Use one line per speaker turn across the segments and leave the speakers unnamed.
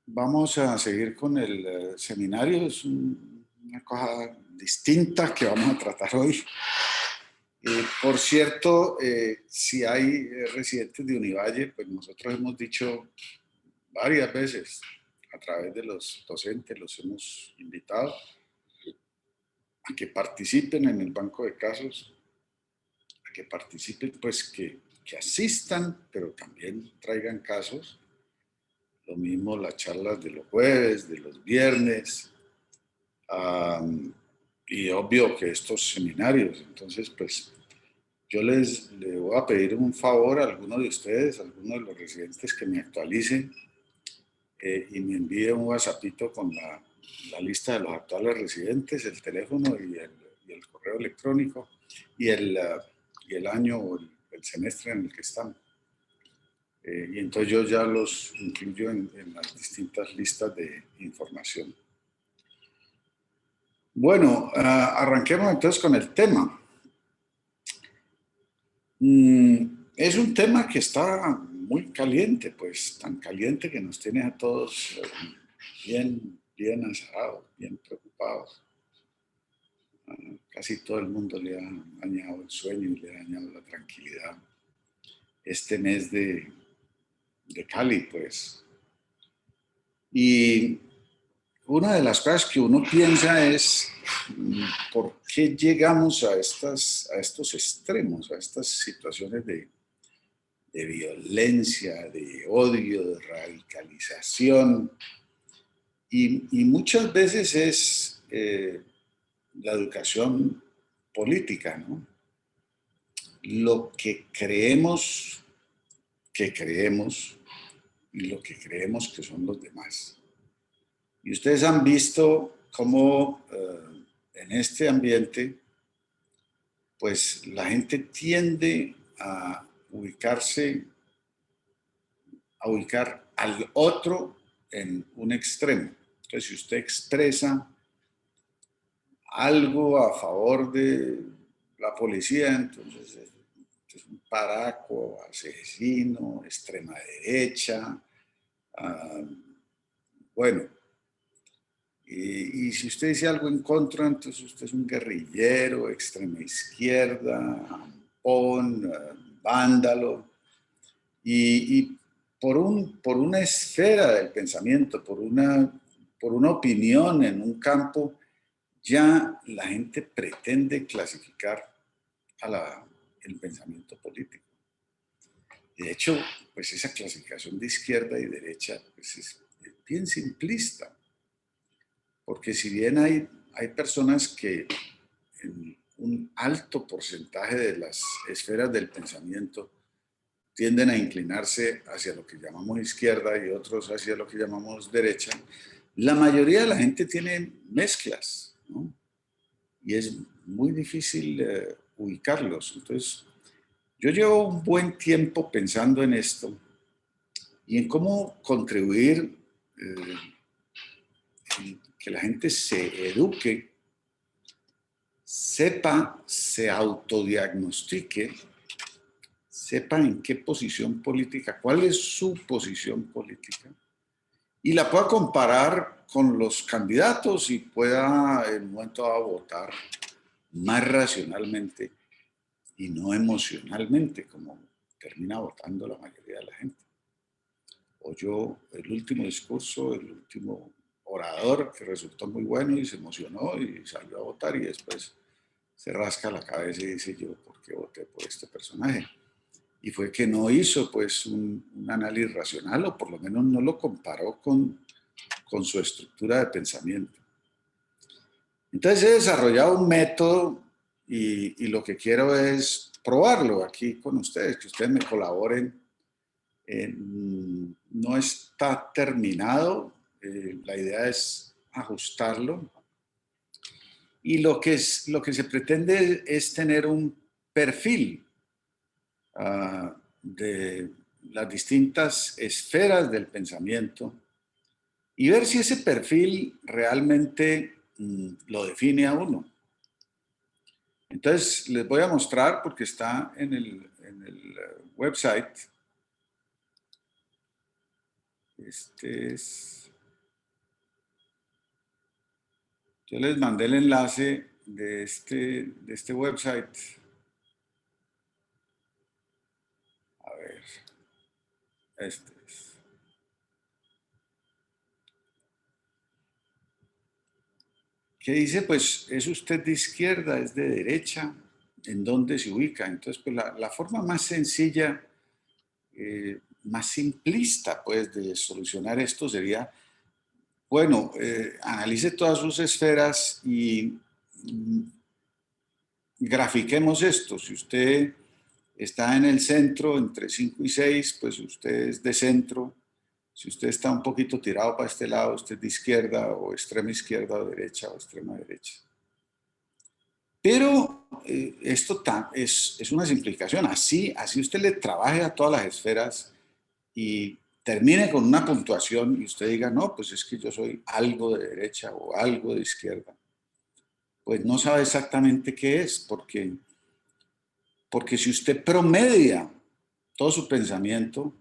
Vamos a seguir con el seminario. Es una cosa distinta que vamos a tratar hoy. Por cierto, si hay residentes de Univalle, pues nosotros hemos dicho varias veces a través de los docentes, los hemos invitado a que participen en el banco de casos, a que participen, pues que asistan, pero también traigan casos. Lo mismo las charlas de los jueves, de los viernes, y obvio que estos seminarios. Entonces, pues yo les voy a pedir un favor a alguno de ustedes, a alguno de los residentes, que me actualicen y me envíe un WhatsAppito con la lista de los actuales residentes, el teléfono y el correo electrónico y el año o el semestre en el que están. Y entonces yo ya los incluyo en las distintas listas de información. Bueno, arranquemos entonces con el tema. Es un tema que está muy caliente, pues tan caliente que nos tiene a todos bien azahados, bien preocupados. Casi todo el mundo le ha dañado el sueño y le ha dañado la tranquilidad. Este mes de Cali, pues. Y una de las cosas que uno piensa es por qué llegamos a estos extremos, a estas situaciones de violencia, de odio, de radicalización. Y muchas veces es la educación política, ¿no? Lo que creemos y lo que creemos que son los demás. Y ustedes han visto cómo en este ambiente, pues la gente tiende a ubicar al otro en un extremo. Entonces, si usted expresa algo a favor de la policía, entonces es un paraco, asesino, extrema derecha, bueno. Y si usted dice algo en contra, entonces usted es un guerrillero, extrema izquierda, ampón, vándalo. Y por una esfera del pensamiento, por una opinión en un campo, ya la gente pretende clasificar el pensamiento político. Y de hecho, pues esa clasificación de izquierda y derecha pues es bien simplista. Porque si bien hay personas que en un alto porcentaje de las esferas del pensamiento tienden a inclinarse hacia lo que llamamos izquierda y otros hacia lo que llamamos derecha, la mayoría de la gente tiene mezclas, ¿no? Y es muy difícil ubicarlos. Entonces, yo llevo un buen tiempo pensando en esto y en cómo contribuir que la gente se eduque, sepa, se autodiagnostique, sepa en qué posición política, cuál es su posición política, y la pueda comparar con los candidatos y pueda en un momento dado votar más racionalmente y no emocionalmente, como termina votando la mayoría de la gente. Oyó el último discurso, el último orador que resultó muy bueno y se emocionó y salió a votar y después se rasca la cabeza y dice: yo, ¿por qué voté por este personaje? Y fue que no hizo pues un análisis racional, o por lo menos no lo comparó con su estructura de pensamiento. Entonces he desarrollado un método y lo que quiero es probarlo aquí con ustedes, que ustedes me colaboren. No está terminado, la idea es ajustarlo. Y lo que se pretende es tener un perfil de las distintas esferas del pensamiento y ver si ese perfil realmente lo define a uno. Entonces les voy a mostrar, porque está en el website. Este es Yo les mandé el enlace de este website. A ver, este es. ¿Qué dice? Pues, ¿es usted de izquierda, es de derecha? ¿En dónde se ubica? Entonces, pues la forma más sencilla, más simplista, pues, de solucionar esto sería, bueno, analice todas sus esferas y grafiquemos esto. Si usted está en el centro, entre 5 y 6, pues usted es de centro. Si usted está un poquito tirado para este lado, usted es de izquierda o extrema izquierda o derecha o extrema derecha. Pero esto es una simplificación. Así usted le trabaje a todas las esferas y termine con una puntuación y usted diga, no, pues es que yo soy algo de derecha o algo de izquierda. Pues no sabe exactamente qué es, porque si usted promedia todo su pensamiento,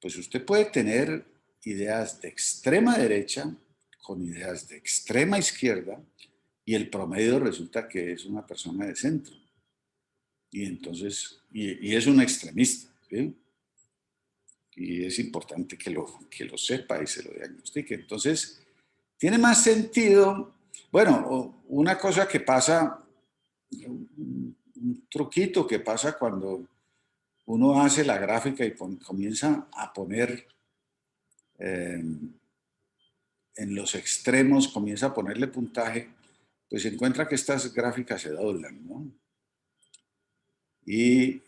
pues usted puede tener ideas de extrema derecha con ideas de extrema izquierda y el promedio resulta que es una persona de centro. Y entonces, y es un extremista, ¿sí? Y es importante que lo sepa y se lo diagnostique. Entonces, tiene más sentido, bueno, una cosa que pasa, un truquito que pasa cuando uno hace la gráfica y comienza a poner eh, en los extremos, comienza a ponerle puntaje, pues se encuentra que estas gráficas se doblan, ¿no? Y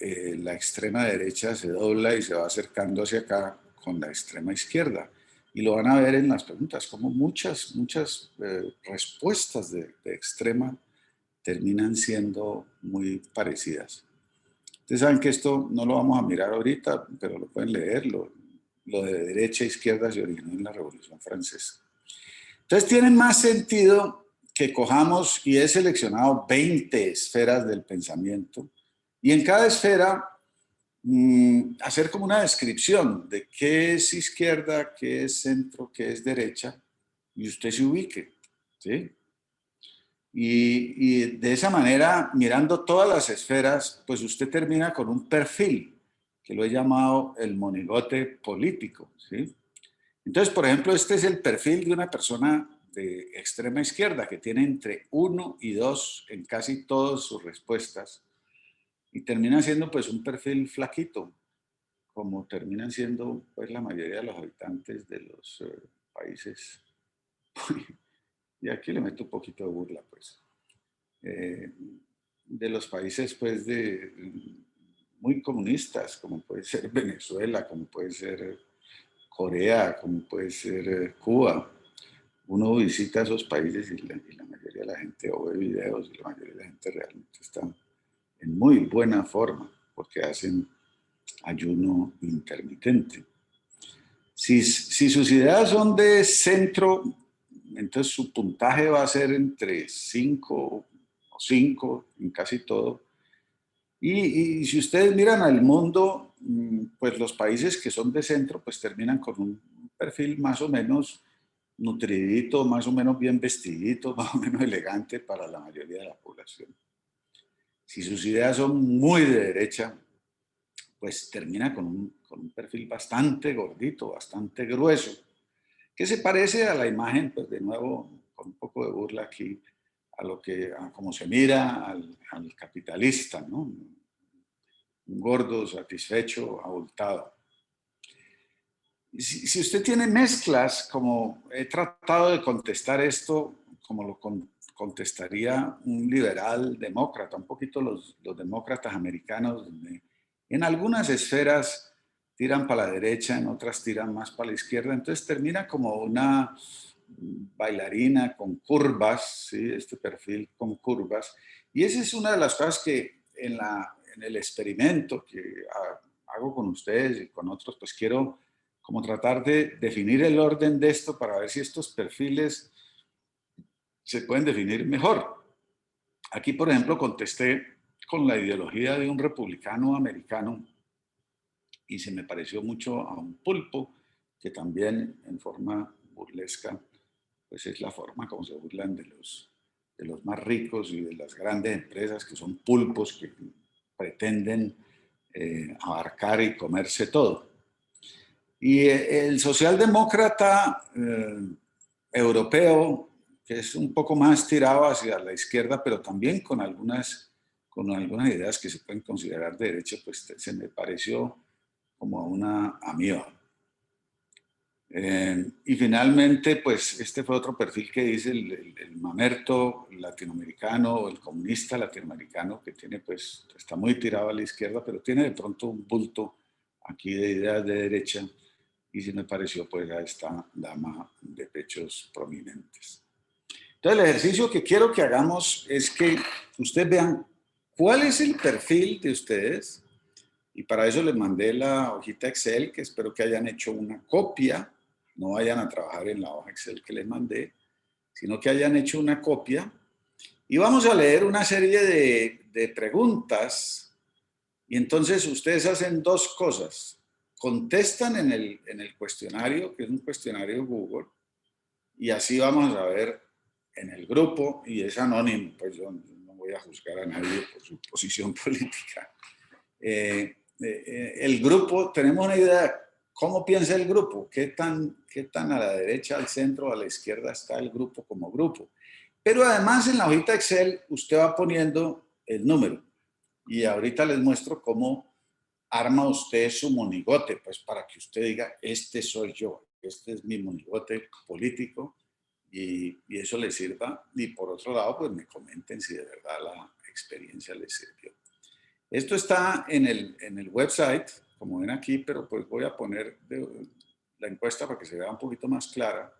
la extrema derecha se dobla y se va acercando hacia acá con la extrema izquierda. Y lo van a ver en las preguntas, como muchas respuestas de extrema terminan siendo muy parecidas. Ustedes saben que esto no lo vamos a mirar ahorita, pero lo pueden leer. Lo de derecha e izquierda se originó en la Revolución Francesa. Entonces tiene más sentido que cojamos y he seleccionado 20 esferas del pensamiento y en cada esfera hacer como una descripción de qué es izquierda, qué es centro, qué es derecha y usted se ubique, ¿sí? Y de esa manera, mirando todas las esferas, pues usted termina con un perfil, que lo he llamado el monigote político, ¿sí? Entonces, por ejemplo, este es el perfil de una persona de extrema izquierda que tiene entre 1 y 2 en casi todas sus respuestas y termina siendo pues un perfil flaquito, como terminan siendo pues la mayoría de los habitantes de los países. Y aquí le meto un poquito de burla, pues. Eh, de los países pues muy comunistas, como puede ser Venezuela, como puede ser Corea, como puede ser Cuba. Uno visita esos países y la mayoría de la gente o ve videos y la mayoría de la gente realmente está en muy buena forma porque hacen ayuno intermitente. Si sus ideas son de centro, entonces su puntaje va a ser entre 5 o 5 en casi todo. Y si ustedes miran al mundo, pues los países que son de centro, pues terminan con un perfil más o menos nutridito, más o menos bien vestidito, más o menos elegante para la mayoría de la población. Si sus ideas son muy de derecha, pues termina con un perfil bastante gordito, bastante grueso, que se parece a la imagen, pues de nuevo, con un poco de burla aquí, a como se mira al capitalista, ¿no? Un gordo, satisfecho, abultado. Si usted tiene mezclas, como he tratado de contestar esto, como lo contestaría un liberal demócrata, un poquito los demócratas americanos, donde en algunas esferas tiran para la derecha, en otras tiran más para la izquierda, entonces termina como una bailarina con curvas, ¿sí? Este perfil con curvas, y esa es una de las cosas que en el experimento que hago con ustedes y con otros, pues quiero como tratar de definir el orden de esto para ver si estos perfiles se pueden definir mejor. Aquí, por ejemplo, contesté con la ideología de un republicano americano y se me pareció mucho a un pulpo, que también en forma burlesca, pues es la forma como se burlan de los de los más ricos y de las grandes empresas que son pulpos que pretenden abarcar y comerse todo. Y el socialdemócrata europeo, que es un poco más tirado hacia la izquierda, pero también con algunas ideas que se pueden considerar de derecha, pues se me pareció como una amiga. Y finalmente, pues este fue otro perfil que dice el mamerto latinoamericano o el comunista latinoamericano, que tiene, pues, está muy tirado a la izquierda, pero tiene de pronto un bulto aquí de ideas de derecha, y sí me pareció pues a esta dama de pechos prominentes. Entonces el ejercicio que quiero que hagamos es que ustedes vean cuál es el perfil de ustedes, y para eso les mandé la hojita Excel, que espero que hayan hecho una copia, no vayan a trabajar en la hoja Excel que les mandé, sino que hayan hecho una copia, y vamos a leer una serie de preguntas, y entonces ustedes hacen dos cosas. Contestan en el cuestionario, que es un cuestionario Google, y así vamos a ver en el grupo, y es anónimo, pues yo no voy a juzgar a nadie por su posición política. El grupo, tenemos una idea, ¿cómo piensa el grupo? ¿Qué tan a la derecha, al centro, a la izquierda está el grupo como grupo? Pero además en la hojita Excel usted va poniendo el número, y ahorita les muestro cómo arma usted su monigote, pues para que usted diga, este soy yo, este es mi monigote político, y eso les sirva. Y por otro lado, pues me comenten si de verdad la experiencia les sirvió. Esto está en el website, como ven aquí, pero pues voy a poner la encuesta para que se vea un poquito más clara.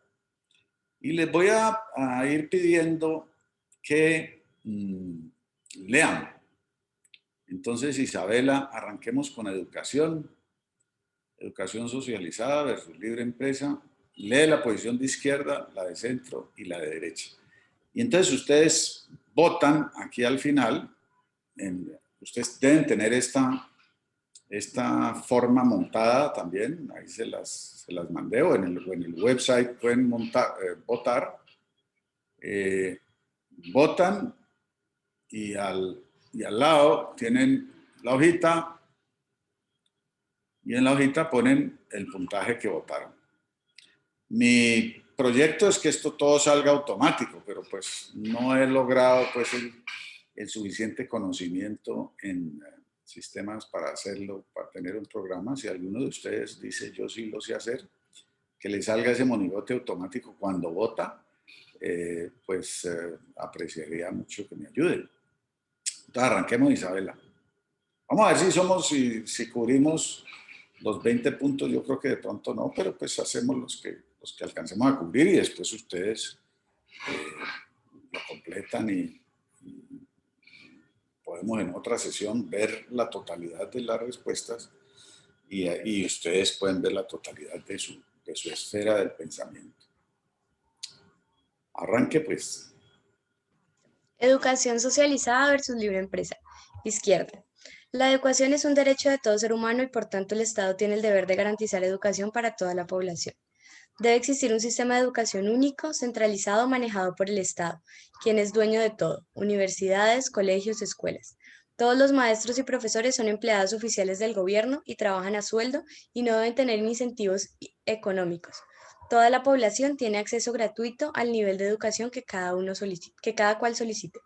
Y les voy a ir pidiendo que lean. Entonces, Isabela, arranquemos con educación. Educación socializada versus libre empresa. Lee la posición de izquierda, la de centro y la de derecha. Y entonces ustedes votan aquí al final. Ustedes deben tener esta forma montada también. Ahí se las mandé, o en el website pueden votar. Votan y al lado tienen la hojita, y en la hojita ponen el puntaje que votaron. Mi proyecto es que esto todo salga automático, pero pues no he logrado pues el suficiente conocimiento en sistemas para hacerlo, para tener un programa. Si alguno de ustedes dice yo sí lo sé hacer, que le salga ese monigote automático cuando vota, pues apreciaría mucho que me ayude. Entonces arranquemos, Isabela. Vamos a ver si cubrimos los 20 puntos. Yo creo que de pronto no, pero pues hacemos los que alcancemos a cubrir, y después ustedes lo completan, y podemos en otra sesión ver la totalidad de las respuestas, y ustedes pueden ver la totalidad de su esfera del pensamiento. Arranque pues.
Educación socializada versus libre empresa. Izquierda. La educación es un derecho de todo ser humano y por tanto el Estado tiene el deber de garantizar educación para toda la población. Debe existir un sistema de educación único, centralizado, manejado por el Estado, quien es dueño de todo: universidades, colegios, escuelas. Todos los maestros y profesores son empleados oficiales del gobierno y trabajan a sueldo y no deben tener incentivos económicos. Toda la población tiene acceso gratuito al nivel de educación que cada cual solicite.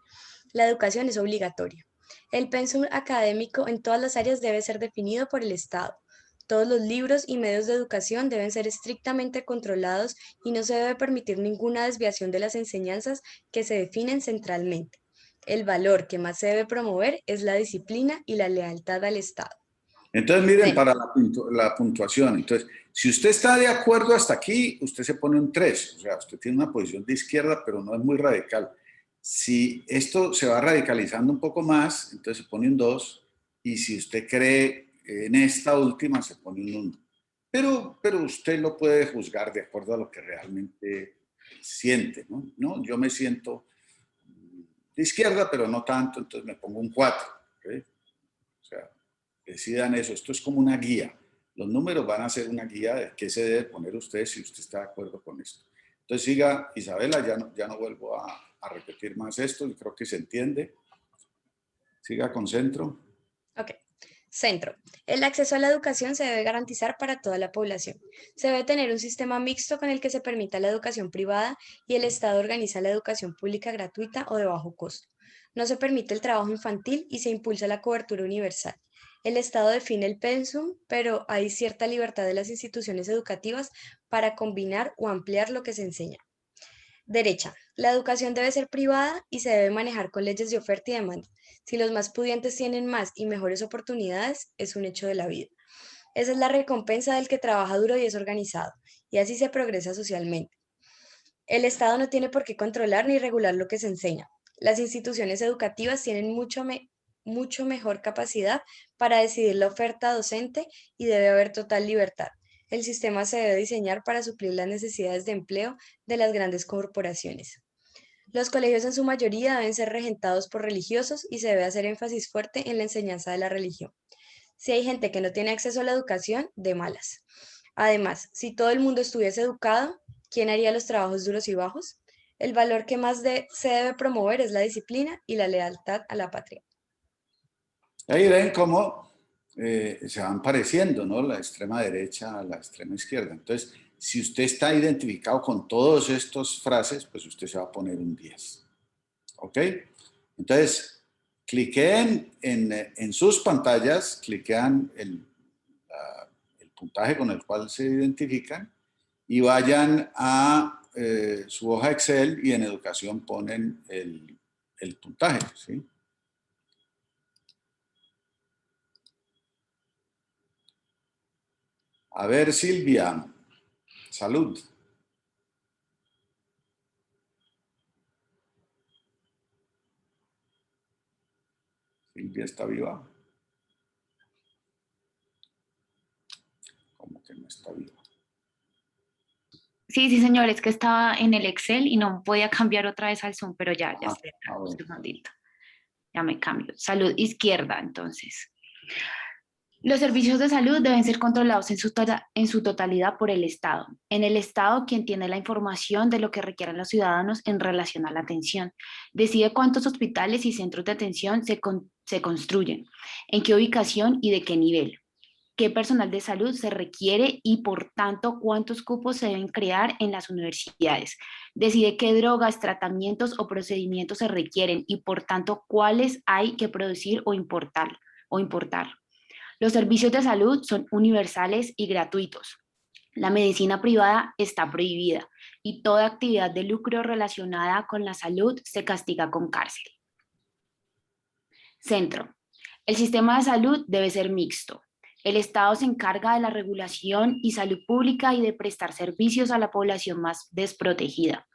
La educación es obligatoria. El pensum académico en todas las áreas debe ser definido por el Estado. Todos los libros y medios de educación deben ser estrictamente controlados y no se debe permitir ninguna desviación de las enseñanzas que se definen centralmente. El valor que más se debe promover es la disciplina y la lealtad al Estado.
Entonces, miren, para la puntuación, entonces, si usted está de acuerdo hasta aquí, usted se pone un 3, o sea, usted tiene una posición de izquierda, pero no es muy radical. Si esto se va radicalizando un poco más, entonces se pone un 2, y si usted cree en esta última, se pone un 1. Pero usted lo puede juzgar de acuerdo a lo que realmente siente, ¿no? Yo me siento de izquierda, pero no tanto, entonces me pongo un 4, ¿okay? O sea, decidan eso. Esto es como una guía. Los números van a ser una guía de qué se debe poner usted si usted está de acuerdo con esto. Entonces siga, Isabela, ya no vuelvo a a repetir más esto, y creo que se entiende. Siga con centro.
Ok. Centro. El acceso a la educación se debe garantizar para toda la población. Se debe tener un sistema mixto con el que se permita la educación privada y el Estado organiza la educación pública gratuita o de bajo costo. No se permite el trabajo infantil y se impulsa la cobertura universal. El Estado define el pensum, pero hay cierta libertad de las instituciones educativas para combinar o ampliar lo que se enseña. Derecha. La educación debe ser privada y se debe manejar con leyes de oferta y demanda. Si los más pudientes tienen más y mejores oportunidades, es un hecho de la vida. Esa es la recompensa del que trabaja duro y es organizado, y así se progresa socialmente. El Estado no tiene por qué controlar ni regular lo que se enseña. Las instituciones educativas tienen mucho mejor capacidad para decidir la oferta docente y debe haber total libertad. El sistema se debe diseñar para suplir las necesidades de empleo de las grandes corporaciones. Los colegios en su mayoría deben ser regentados por religiosos y se debe hacer énfasis fuerte en la enseñanza de la religión. Si hay gente que no tiene acceso a la educación, de malas. Además, si todo el mundo estuviese educado, ¿quién haría los trabajos duros y bajos? El valor que más se debe promover es la disciplina y la lealtad a la patria.
Ahí ven cómo se van pareciendo, ¿no? La extrema derecha a la extrema izquierda. Entonces, si usted está identificado con todas estas frases, pues usted se va a poner un 10. ¿Ok? Entonces, cliquen en sus pantallas, cliquean el puntaje con el cual se identifican y vayan a su hoja Excel y en educación ponen el puntaje, ¿sí? A ver, Silvia, salud. Silvia está viva. ¿Cómo que no está viva?
Sí, sí, señor, es que estaba en el Excel y no podía cambiar otra vez al Zoom, pero ya estoy acá, un
Bueno.
segundito. Ya me cambio. Salud izquierda, entonces. Los servicios de salud deben ser controlados en su totalidad por el Estado. En el Estado, quien tiene la información de lo que requieren los ciudadanos en relación a la atención, decide cuántos hospitales y centros de atención se construyen, en qué ubicación y de qué nivel, qué personal de salud se requiere y, por tanto, cuántos cupos se deben crear en las universidades. Decide qué drogas, tratamientos o procedimientos se requieren y, por tanto, cuáles hay que producir o importar. Los servicios de salud son universales y gratuitos. La medicina privada está prohibida y toda actividad de lucro relacionada con la salud se castiga con cárcel. Centro. El sistema de salud debe ser mixto. El Estado se encarga de la regulación y salud pública y de prestar servicios a la población más desprotegida.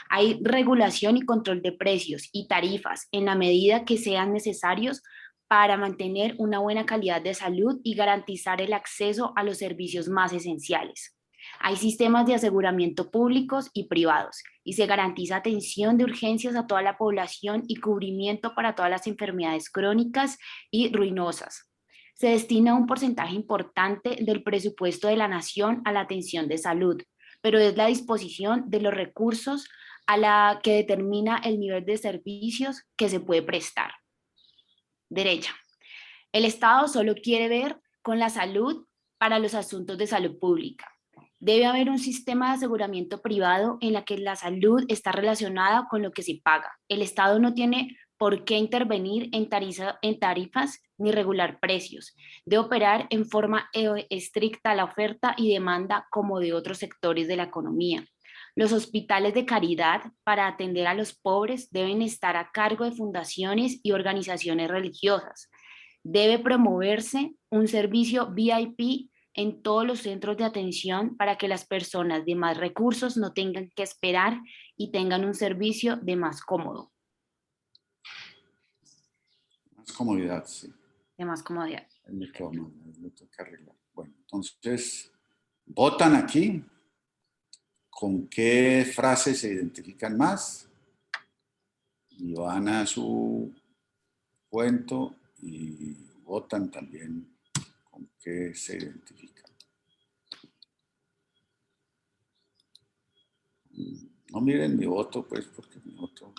Hay regulación y control de precios y tarifas en la medida que sean necesarios para mantener una buena calidad de salud y garantizar el acceso a los servicios más esenciales. Hay sistemas de aseguramiento públicos y privados y se garantiza atención de urgencias a toda la población y cubrimiento para todas las enfermedades crónicas y ruinosas. Se destina un porcentaje importante del presupuesto de la nación a la atención de salud, pero es la disposición de los recursos a la que determina el nivel de servicios que se puede prestar. Derecha. El Estado solo quiere ver con la salud para los asuntos de salud pública. Debe haber un sistema de aseguramiento privado en la que la salud está relacionada con lo que se paga. El Estado no tiene por qué intervenir en tarifas ni regular precios. Debe operar en forma estricta la oferta y demanda como de otros sectores de la economía. Los hospitales de caridad para atender a los pobres deben estar a cargo de fundaciones y organizaciones religiosas. Debe promoverse un servicio VIP en todos los centros de atención para que las personas de más recursos no tengan que esperar y tengan un servicio de más cómodo.
Más comodidad, sí.
De más comodidad.
Es lo que arreglar. Bueno, entonces, votan aquí. ¿Con qué frases se identifican más? Y van a su cuento y votan también con qué se identifican. No miren mi voto, pues, porque mi voto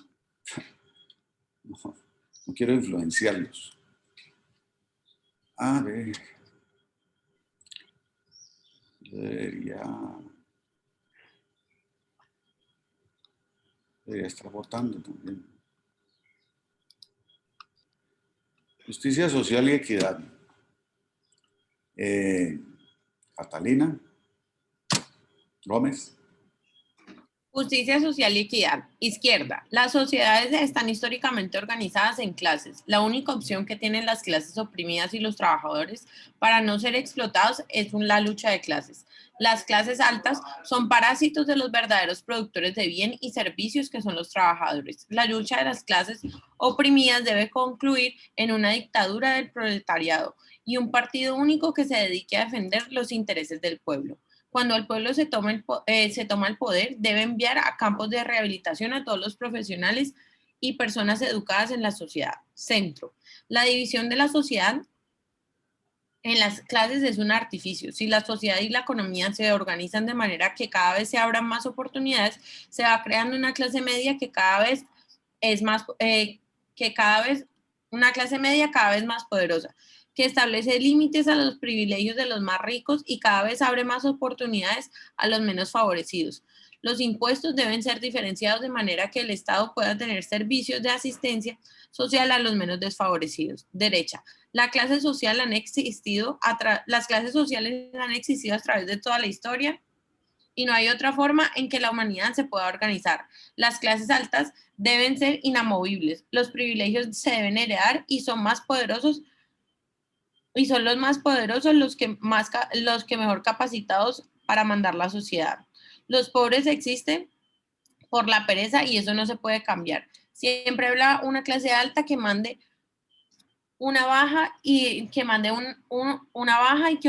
no quiero influenciarlos. A ver, yo debería estar votando también. Justicia social y equidad. Catalina Gómez.
Justicia social y equidad. Izquierda. Las sociedades están históricamente organizadas en clases. La única opción que tienen las clases oprimidas y los trabajadores para no ser explotados es la lucha de clases. Las clases altas son parásitos de los verdaderos productores de bien y servicios que son los trabajadores. La lucha de las clases oprimidas debe concluir en una dictadura del proletariado y un partido único que se dedique a defender los intereses del pueblo. Cuando el pueblo se toma el poder, debe enviar a campos de rehabilitación a todos los profesionales y personas educadas en la sociedad. Centro. La división de la sociedad en las clases es un artificio. Si la sociedad y la economía se organizan de manera que cada vez se abran más oportunidades, se va creando una clase media que cada vez es más, una clase media cada vez más poderosa, que establece límites a los privilegios de los más ricos y cada vez abre más oportunidades a los menos favorecidos. Los impuestos deben ser diferenciados de manera que el Estado pueda tener servicios de asistencia social a los menos desfavorecidos. Derecha. Las clases sociales han existido a través de toda la historia y no hay otra forma en que la humanidad se pueda organizar. Las clases altas deben ser inamovibles. Los privilegios se deben heredar y son más poderosos y son los más poderosos los que mejor capacitados para mandar la sociedad. Los pobres existen por la pereza y eso no se puede cambiar. Siempre habrá una clase alta que mande una baja y que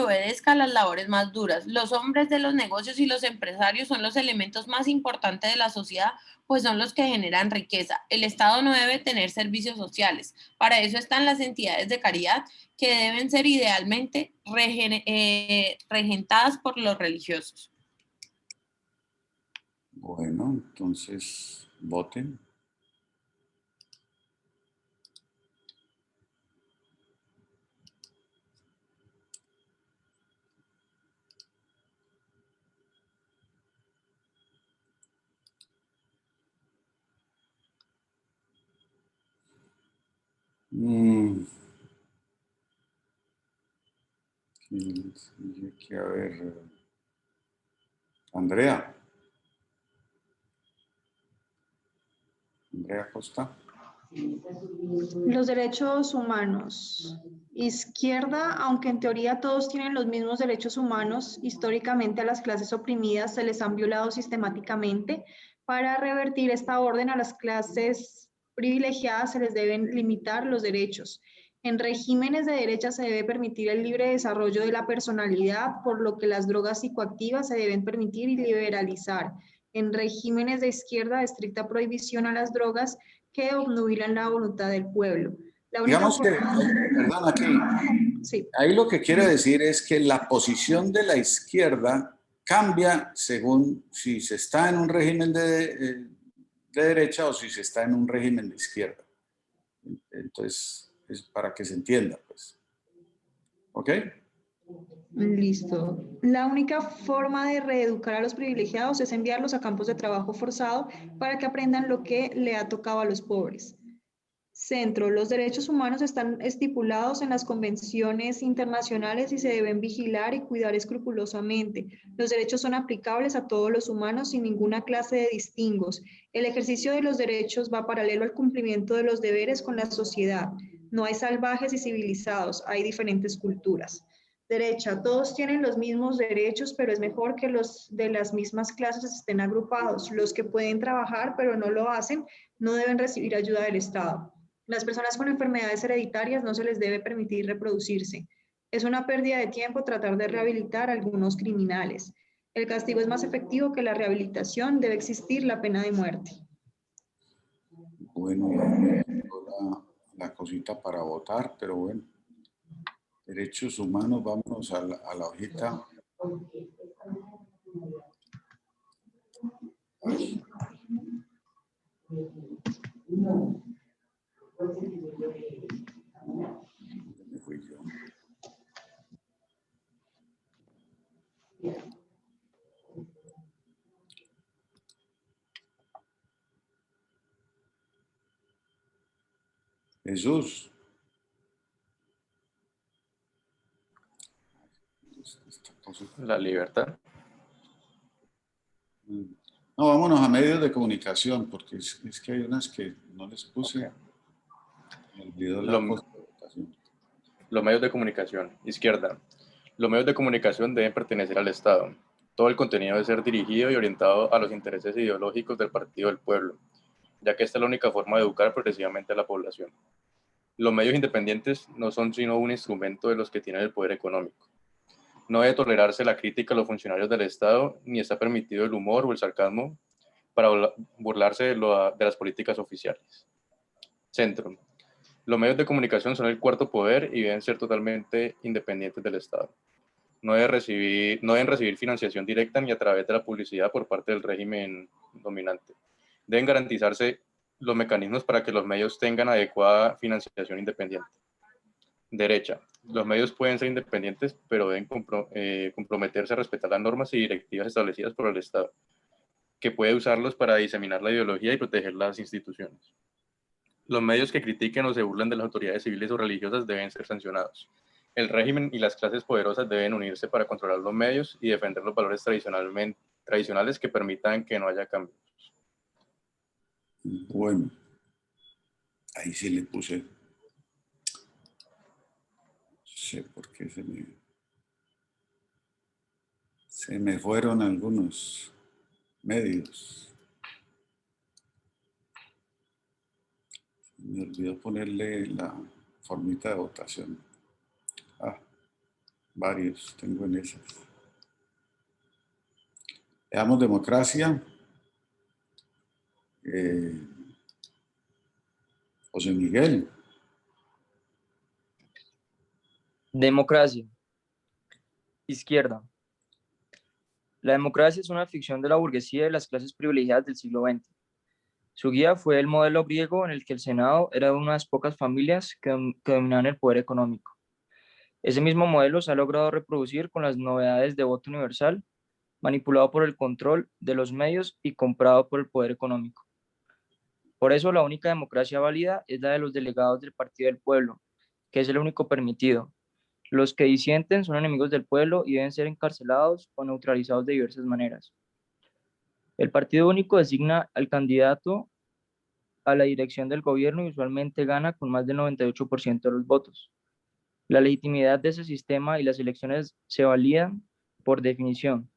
obedezca a las labores más duras. Los hombres de los negocios y los empresarios son los elementos más importantes de la sociedad, pues son los que generan riqueza. El Estado no debe tener servicios sociales. Para eso están las entidades de caridad que deben ser idealmente regentadas por los religiosos.
Bueno, entonces voten. Aquí, a ver, Andrea Costa.
Los derechos humanos. Izquierda, aunque en teoría todos tienen los mismos derechos humanos, históricamente a las clases oprimidas se les han violado sistemáticamente. Para revertir esta orden a las clases privilegiadas se les deben limitar los derechos. En regímenes de derecha se debe permitir el libre desarrollo de la personalidad, por lo que las drogas psicoactivas se deben permitir y liberalizar. En regímenes de izquierda, estricta prohibición a las drogas que obnubilan la voluntad del pueblo.
Digamos que, perdón, aquí,
sí.
Ahí lo que quiere decir es que la posición de la izquierda cambia según si se está en un régimen de derecha o si se está en un régimen de izquierda. Entonces, es para que se entienda, pues. ¿Ok?
Listo. La única forma de reeducar a los privilegiados es enviarlos a campos de trabajo forzado para que aprendan lo que le ha tocado a los pobres. Centro. Los derechos humanos están estipulados en las convenciones internacionales y se deben vigilar y cuidar escrupulosamente. Los derechos son aplicables a todos los humanos sin ninguna clase de distingos. El ejercicio de los derechos va paralelo al cumplimiento de los deberes con la sociedad. No hay salvajes y civilizados, hay diferentes culturas. Derecha, todos tienen los mismos derechos, pero es mejor que los de las mismas clases estén agrupados. Los que pueden trabajar, pero no lo hacen, no deben recibir ayuda del Estado. Las personas con enfermedades hereditarias no se les debe permitir reproducirse. Es una pérdida de tiempo tratar de rehabilitar a algunos criminales. El castigo es más efectivo que la rehabilitación, debe existir la pena de muerte.
Bueno, ya me dio la cosita para votar, pero bueno. Derechos humanos, vámonos a la hojita. Ay. Jesús.
La libertad.
No, vámonos a medios de comunicación, porque es que hay unas que no les puse.
Ok.
Me olvidó la
Lo-
votación.
Los medios de comunicación. Izquierda. Los medios de comunicación deben pertenecer al Estado. Todo el contenido debe ser dirigido y orientado a los intereses ideológicos del Partido del Pueblo, ya que esta es la única forma de educar progresivamente a la población. Los medios independientes no son sino un instrumento de los que tienen el poder económico. No debe tolerarse la crítica a los funcionarios del Estado, ni está permitido el humor o el sarcasmo para burlarse de las políticas oficiales. Centro. Los medios de comunicación son el cuarto poder y deben ser totalmente independientes del Estado. No deben recibir financiación directa ni a través de la publicidad por parte del régimen dominante. Deben garantizarse los mecanismos para que los medios tengan adecuada financiación independiente. Derecha. Los medios pueden ser independientes, pero deben comprometerse a respetar las normas y directivas establecidas por el Estado, que puede usarlos para diseminar la ideología y proteger las instituciones. Los medios que critiquen o se burlan de las autoridades civiles o religiosas deben ser sancionados. El régimen y las clases poderosas deben unirse para controlar los medios y defender los valores tradicionales que permitan que no haya cambios.
Bueno, ahí sí le puse. No sé por qué se me fueron algunos medios. Me olvidó ponerle la formita de votación. Varios tengo en esas. Veamos democracia. José Miguel.
Democracia. Izquierda. La democracia es una ficción de la burguesía y de las clases privilegiadas del siglo XX. Su guía fue el modelo griego en el que el Senado era una de unas pocas familias que dominaban el poder económico. Ese mismo modelo se ha logrado reproducir con las novedades de voto universal, manipulado por el control de los medios y comprado por el poder económico. Por eso la única democracia válida es la de los delegados del Partido del Pueblo, que es el único permitido. Los que disienten son enemigos del pueblo y deben ser encarcelados o neutralizados de diversas maneras. El partido único designa al candidato a la dirección del gobierno y usualmente gana con más del 98% de los votos. La legitimidad de ese sistema y las elecciones se validan por definición.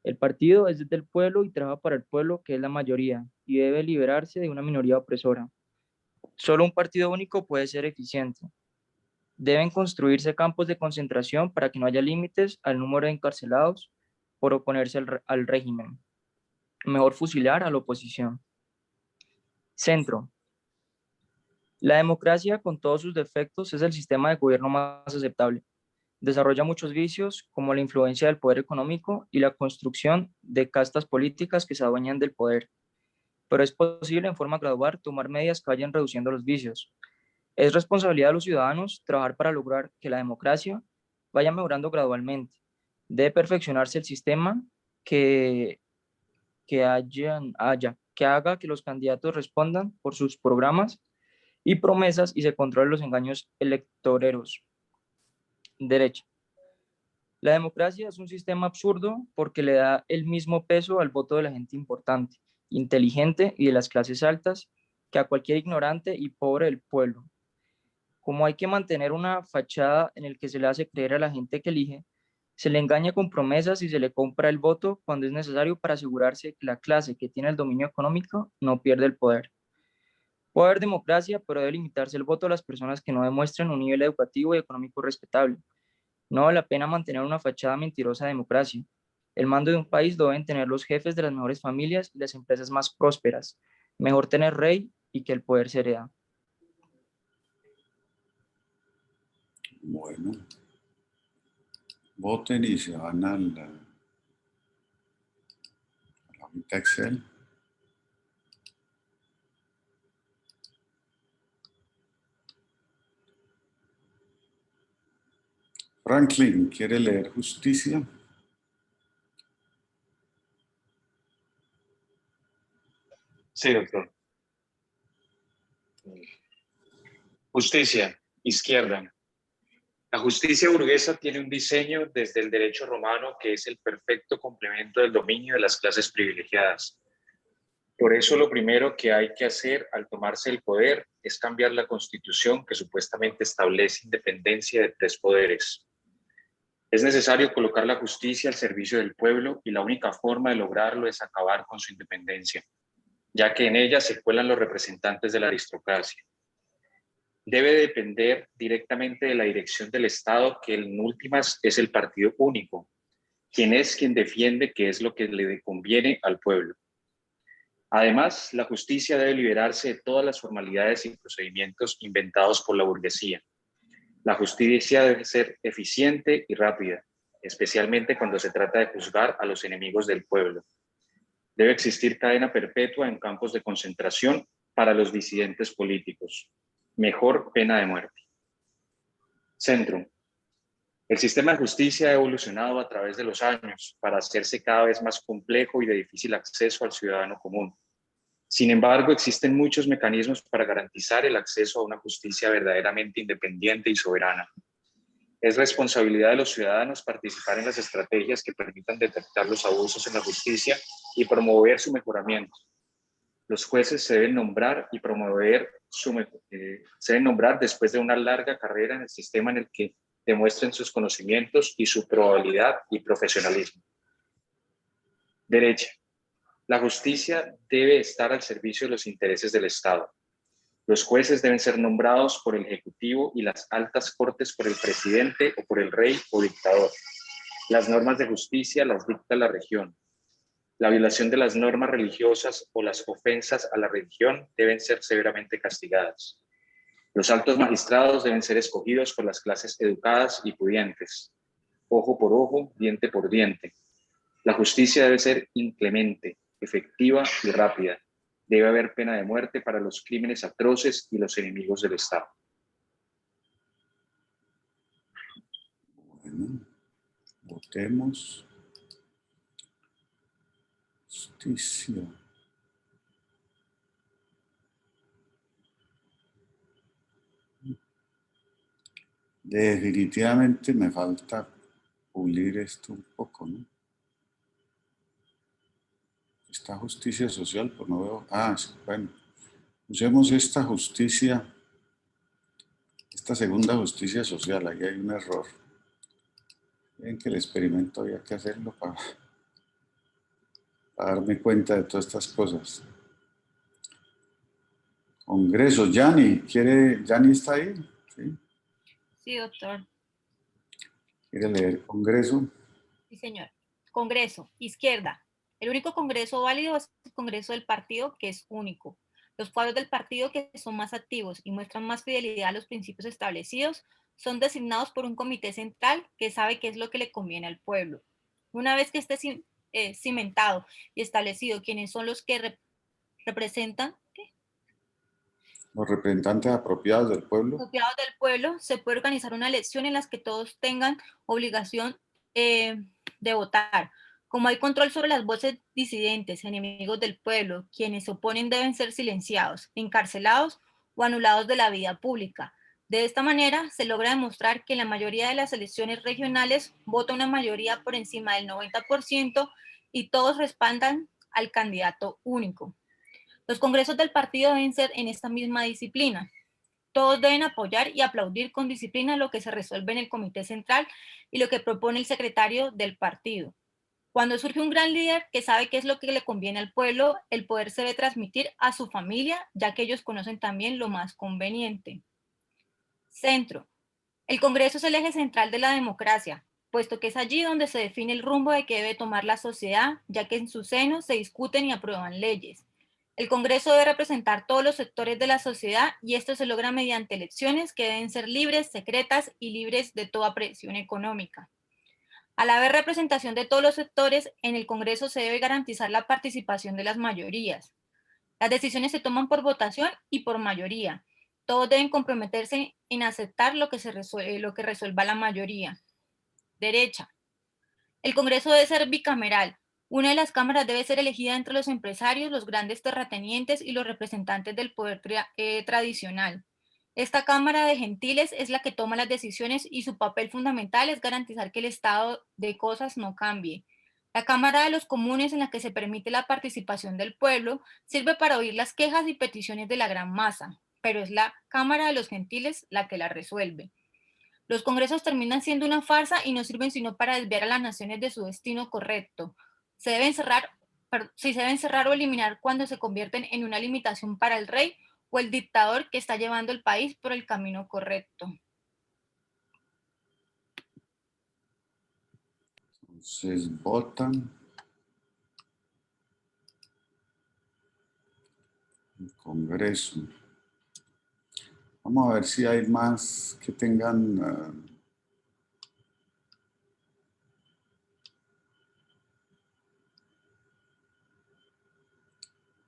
El partido es del pueblo y trabaja para el pueblo, que es la mayoría, y debe liberarse de una minoría opresora. Solo un partido único puede ser eficiente. Deben construirse campos de concentración para que no haya límites al número de encarcelados por oponerse al régimen. Mejor fusilar a la oposición. Centro. La democracia, con todos sus defectos, es el sistema de gobierno más aceptable. Desarrolla muchos vicios, como la influencia del poder económico y la construcción de castas políticas que se adueñan del poder. Pero es posible, en forma gradual, tomar medidas que vayan reduciendo los vicios. Es responsabilidad de los ciudadanos trabajar para lograr que la democracia vaya mejorando gradualmente. Debe perfeccionarse el sistema que haga que los candidatos respondan por sus programas y promesas y se controlen los engaños electoreros. Derecha. La democracia es un sistema absurdo porque le da el mismo peso al voto de la gente importante, inteligente y de las clases altas que a cualquier ignorante y pobre del pueblo. Como hay que mantener una fachada en el que se le hace creer a la gente que elige, se le engaña con promesas y se le compra el voto cuando es necesario para asegurarse que la clase que tiene el dominio económico no pierde el poder. Puede haber democracia, pero debe limitarse el voto a las personas que no demuestren un nivel educativo y económico respetable. No vale la pena mantener una fachada mentirosa de democracia. El mando de un país lo deben tener los jefes de las mejores familias y las empresas más prósperas. Mejor tener rey y que el poder se hereda.
Bueno, voten y se van a la hojita Excel. Franklin, ¿quiere leer justicia?
Sí, doctor. Justicia, izquierda. La justicia burguesa tiene un diseño desde el derecho romano que es el perfecto complemento del dominio de las clases privilegiadas. Por eso lo primero que hay que hacer al tomarse el poder es cambiar la Constitución que supuestamente establece independencia de 3 poderes. Es necesario colocar la justicia al servicio del pueblo y la única forma de lograrlo es acabar con su independencia, ya que en ella se cuelan los representantes de la aristocracia. Debe depender directamente de la dirección del Estado, que en últimas es el partido único, quien defiende qué es lo que le conviene al pueblo. Además, la justicia debe liberarse de todas las formalidades y procedimientos inventados por la burguesía. La justicia debe ser eficiente y rápida, especialmente cuando se trata de juzgar a los enemigos del pueblo. Debe existir cadena perpetua en campos de concentración para los disidentes políticos. Mejor pena de muerte. Centro. El sistema de justicia ha evolucionado a través de los años para hacerse cada vez más complejo y de difícil acceso al ciudadano común. Sin embargo, existen muchos mecanismos para garantizar el acceso a una justicia verdaderamente independiente y soberana. Es responsabilidad de los ciudadanos participar en las estrategias que permitan detectar los abusos en la justicia y promover su mejoramiento. Los jueces se deben nombrar y se deben nombrar después de una larga carrera en el sistema en el que demuestren sus conocimientos y su probabilidad y profesionalismo. Derecha. La justicia debe estar al servicio de los intereses del Estado. Los jueces deben ser nombrados por el Ejecutivo y las altas cortes por el presidente o por el rey o dictador. Las normas de justicia las dicta la región. La violación de las normas religiosas o las ofensas a la religión deben ser severamente castigadas. Los altos magistrados deben ser escogidos por las clases educadas y pudientes. Ojo por ojo, diente por diente. La justicia debe ser inclemente, efectiva y rápida. Debe haber pena de muerte para los crímenes atroces y los enemigos del Estado.
Bueno, votemos. Justicia. Definitivamente me falta pulir esto un poco, ¿no? Esta justicia social, pues no veo. Bueno, usemos esta justicia, esta segunda justicia social. Ahí hay un error. Ven que el experimento había que hacerlo para darme cuenta de todas estas cosas. Congreso, ¿Yanni está ahí? ¿Sí?
Sí, doctor.
¿Quiere leer Congreso?
Sí, señor. Congreso, izquierda. El único congreso válido es el congreso del partido, que es único. Los cuadros del partido que son más activos y muestran más fidelidad a los principios establecidos son designados por un comité central que sabe qué es lo que le conviene al pueblo. Una vez que esté cimentado y establecido quiénes son los que representan,
Los representantes apropiados del pueblo.
Apropiados del pueblo, se puede organizar una elección en las que todos tengan obligación de votar. Como hay control sobre las voces disidentes, enemigos del pueblo, quienes se oponen deben ser silenciados, encarcelados o anulados de la vida pública. De esta manera se logra demostrar que en la mayoría de las elecciones regionales vota una mayoría por encima del 90% y todos respaldan al candidato único. Los congresos del partido deben ser en esta misma disciplina. Todos deben apoyar y aplaudir con disciplina lo que se resuelve en el comité central y lo que propone el secretario del partido. Cuando surge un gran líder que sabe qué es lo que le conviene al pueblo, el poder se debe transmitir a su familia, ya que ellos conocen también lo más conveniente. Centro. El Congreso es el eje central de la democracia, puesto que es allí donde se define el rumbo de que debe tomar la sociedad, ya que en su seno se discuten y aprueban leyes. El Congreso debe representar todos los sectores de la sociedad y esto se logra mediante elecciones que deben ser libres, secretas y libres de toda presión económica. Al haber representación de todos los sectores, en el Congreso se debe garantizar la participación de las mayorías. Las decisiones se toman por votación y por mayoría. Todos deben comprometerse en aceptar lo que resuelva la mayoría. Derecha. El Congreso debe ser bicameral. Una de las cámaras debe ser elegida entre los empresarios, los grandes terratenientes y los representantes del poder tradicional. Esta Cámara de Gentiles es la que toma las decisiones y su papel fundamental es garantizar que el estado de cosas no cambie. La Cámara de los Comunes, en la que se permite la participación del pueblo, sirve para oír las quejas y peticiones de la gran masa, pero es la Cámara de los Gentiles la que la resuelve. Los congresos terminan siendo una farsa y no sirven sino para desviar a las naciones de su destino correcto. Si se deben cerrar o eliminar cuando se convierten en una limitación para el rey o el dictador que está llevando el país por el camino correcto.
Entonces votan. El Congreso. Vamos a ver si hay más que tengan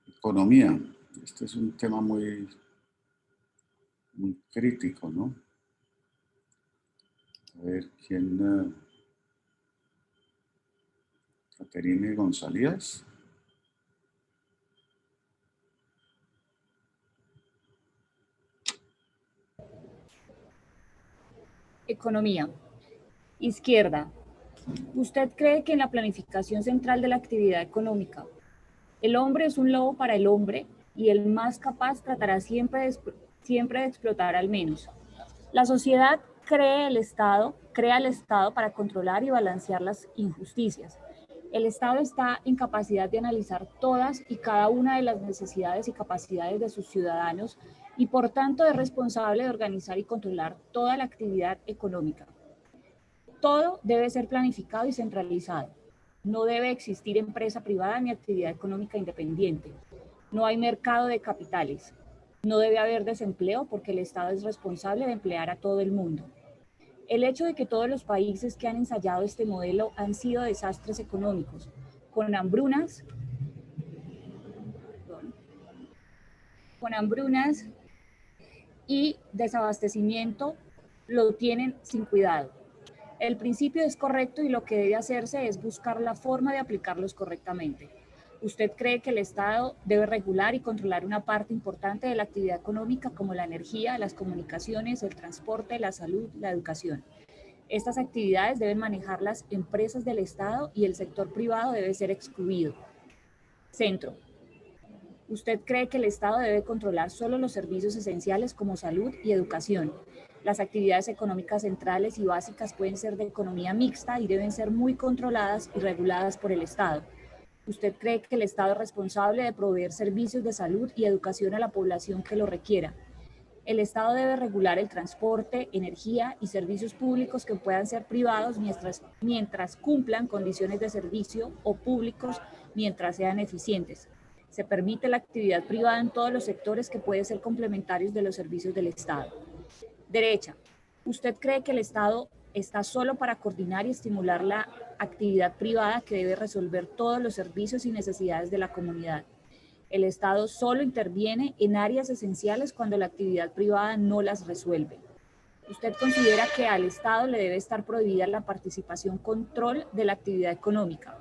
economía. Este es un tema muy crítico, ¿no? A ver quién. Caterine González.
Economía. Izquierda. ¿Usted cree que en la planificación central de la actividad económica, el hombre es un lobo para el hombre y el más capaz tratará siempre de explotar al menos? La sociedad crea el Estado para controlar y balancear las injusticias. El Estado está en capacidad de analizar todas y cada una de las necesidades y capacidades de sus ciudadanos y por tanto es responsable de organizar y controlar toda la actividad económica. Todo debe ser planificado y centralizado. No debe existir empresa privada ni actividad económica independiente. No hay mercado de capitales. No debe haber desempleo porque el Estado es responsable de emplear a todo el mundo. El hecho de que todos los países que han ensayado este modelo han sido desastres económicos, con hambrunas y desabastecimiento, lo tienen sin cuidado. El principio es correcto y lo que debe hacerse es buscar la forma de aplicarlos correctamente. ¿Usted cree que el Estado debe regular y controlar una parte importante de la actividad económica como la energía, las comunicaciones, el transporte, la salud, la educación? Estas actividades deben manejar las empresas del Estado y el sector privado debe ser excluido. Centro. ¿Usted cree que el Estado debe controlar solo los servicios esenciales como salud y educación? Las actividades económicas centrales y básicas pueden ser de economía mixta y deben ser muy controladas y reguladas por el Estado. ¿Usted cree que el Estado es responsable de proveer servicios de salud y educación a la población que lo requiera? El Estado debe regular el transporte, energía y servicios públicos que puedan ser privados mientras cumplan condiciones de servicio o públicos mientras sean eficientes. Se permite la actividad privada en todos los sectores que pueden ser complementarios de los servicios del Estado. Derecha. ¿Usted cree que el Estado está solo para coordinar y estimular la actividad privada que debe resolver todos los servicios y necesidades de la comunidad? El Estado solo interviene en áreas esenciales cuando la actividad privada no las resuelve. ¿Usted considera que al Estado le debe estar prohibida la participación, control de la actividad económica?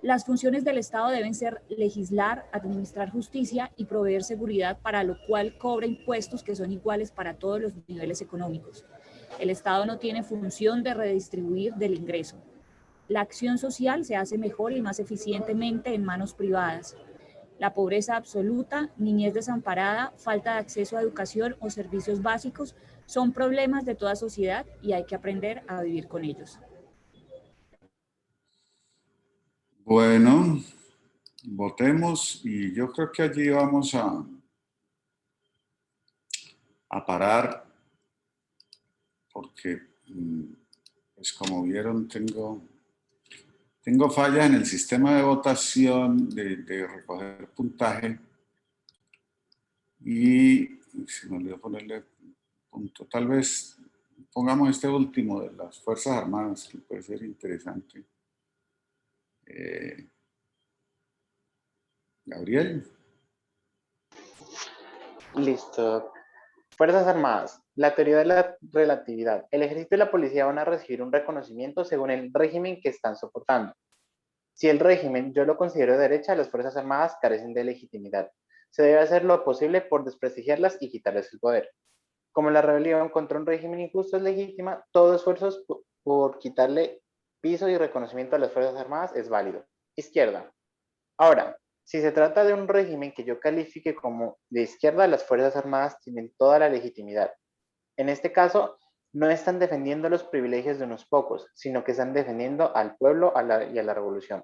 Las funciones del Estado deben ser legislar, administrar justicia y proveer seguridad, para lo cual cobra impuestos que son iguales para todos los niveles económicos. El Estado no tiene función de redistribuir del ingreso. La acción social se hace mejor y más eficientemente en manos privadas. La pobreza absoluta, niñez desamparada, falta de acceso a educación o servicios básicos son problemas de toda sociedad y hay que aprender a vivir con ellos.
Bueno, votemos y yo creo que allí vamos a parar porque, pues como vieron, tengo fallas en el sistema de votación de recoger puntaje y se me olvidó ponerle punto. Tal vez pongamos este último de las Fuerzas Armadas, que puede ser interesante. Gabriel.
Listo. Fuerzas Armadas. La teoría de la relatividad. El ejército y la policía van a recibir un reconocimiento según el régimen que están soportando. Si el régimen yo lo considero de derecha, las Fuerzas Armadas carecen de legitimidad. Se debe hacer lo posible por desprestigiarlas y quitarles el poder. Como la rebelión contra un régimen injusto es legítima, todo esfuerzo por quitarle piso y reconocimiento a las Fuerzas Armadas es válido. Izquierda. Ahora, si se trata de un régimen que yo califique como de izquierda, las Fuerzas Armadas tienen toda la legitimidad. En este caso, no están defendiendo los privilegios de unos pocos, sino que están defendiendo al pueblo y a la revolución.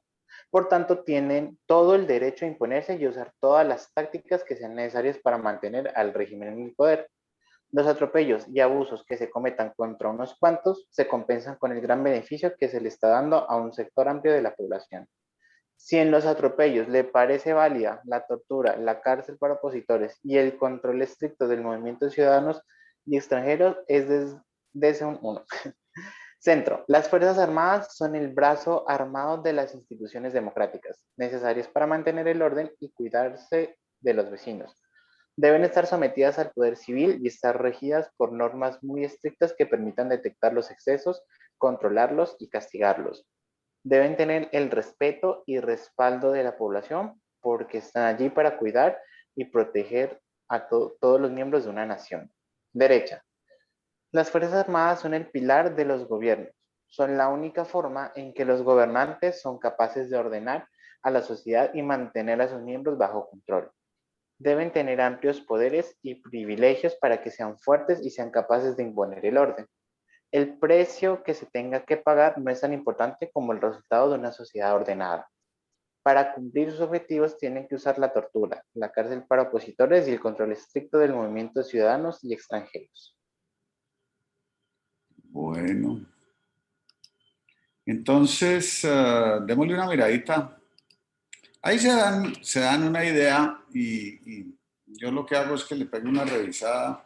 Por tanto, tienen todo el derecho a imponerse y usar todas las tácticas que sean necesarias para mantener al régimen en el poder. Los atropellos y abusos que se cometan contra unos cuantos se compensan con el gran beneficio que se le está dando a un sector amplio de la población. Si en los atropellos le parece válida la tortura, la cárcel para opositores y el control estricto del movimiento de ciudadanos y extranjeros, es desde un 1. Centro. Las Fuerzas Armadas son el brazo armado de las instituciones democráticas, necesarias para mantener el orden y cuidarse de los vecinos. Deben estar sometidas al poder civil y estar regidas por normas muy estrictas que permitan detectar los excesos, controlarlos y castigarlos. Deben tener el respeto y respaldo de la población porque están allí para cuidar y proteger a todos los miembros de una nación. Derecha. Las Fuerzas Armadas son el pilar de los gobiernos. Son la única forma en que los gobernantes son capaces de ordenar a la sociedad y mantener a sus miembros bajo control. Deben tener amplios poderes y privilegios para que sean fuertes y sean capaces de imponer el orden. El precio que se tenga que pagar no es tan importante como el resultado de una sociedad ordenada. Para cumplir sus objetivos tienen que usar la tortura, la cárcel para opositores y el control estricto del movimiento de ciudadanos y extranjeros.
Bueno. Entonces, démosle una miradita. Ahí se dan una idea y yo lo que hago es que le pego una revisada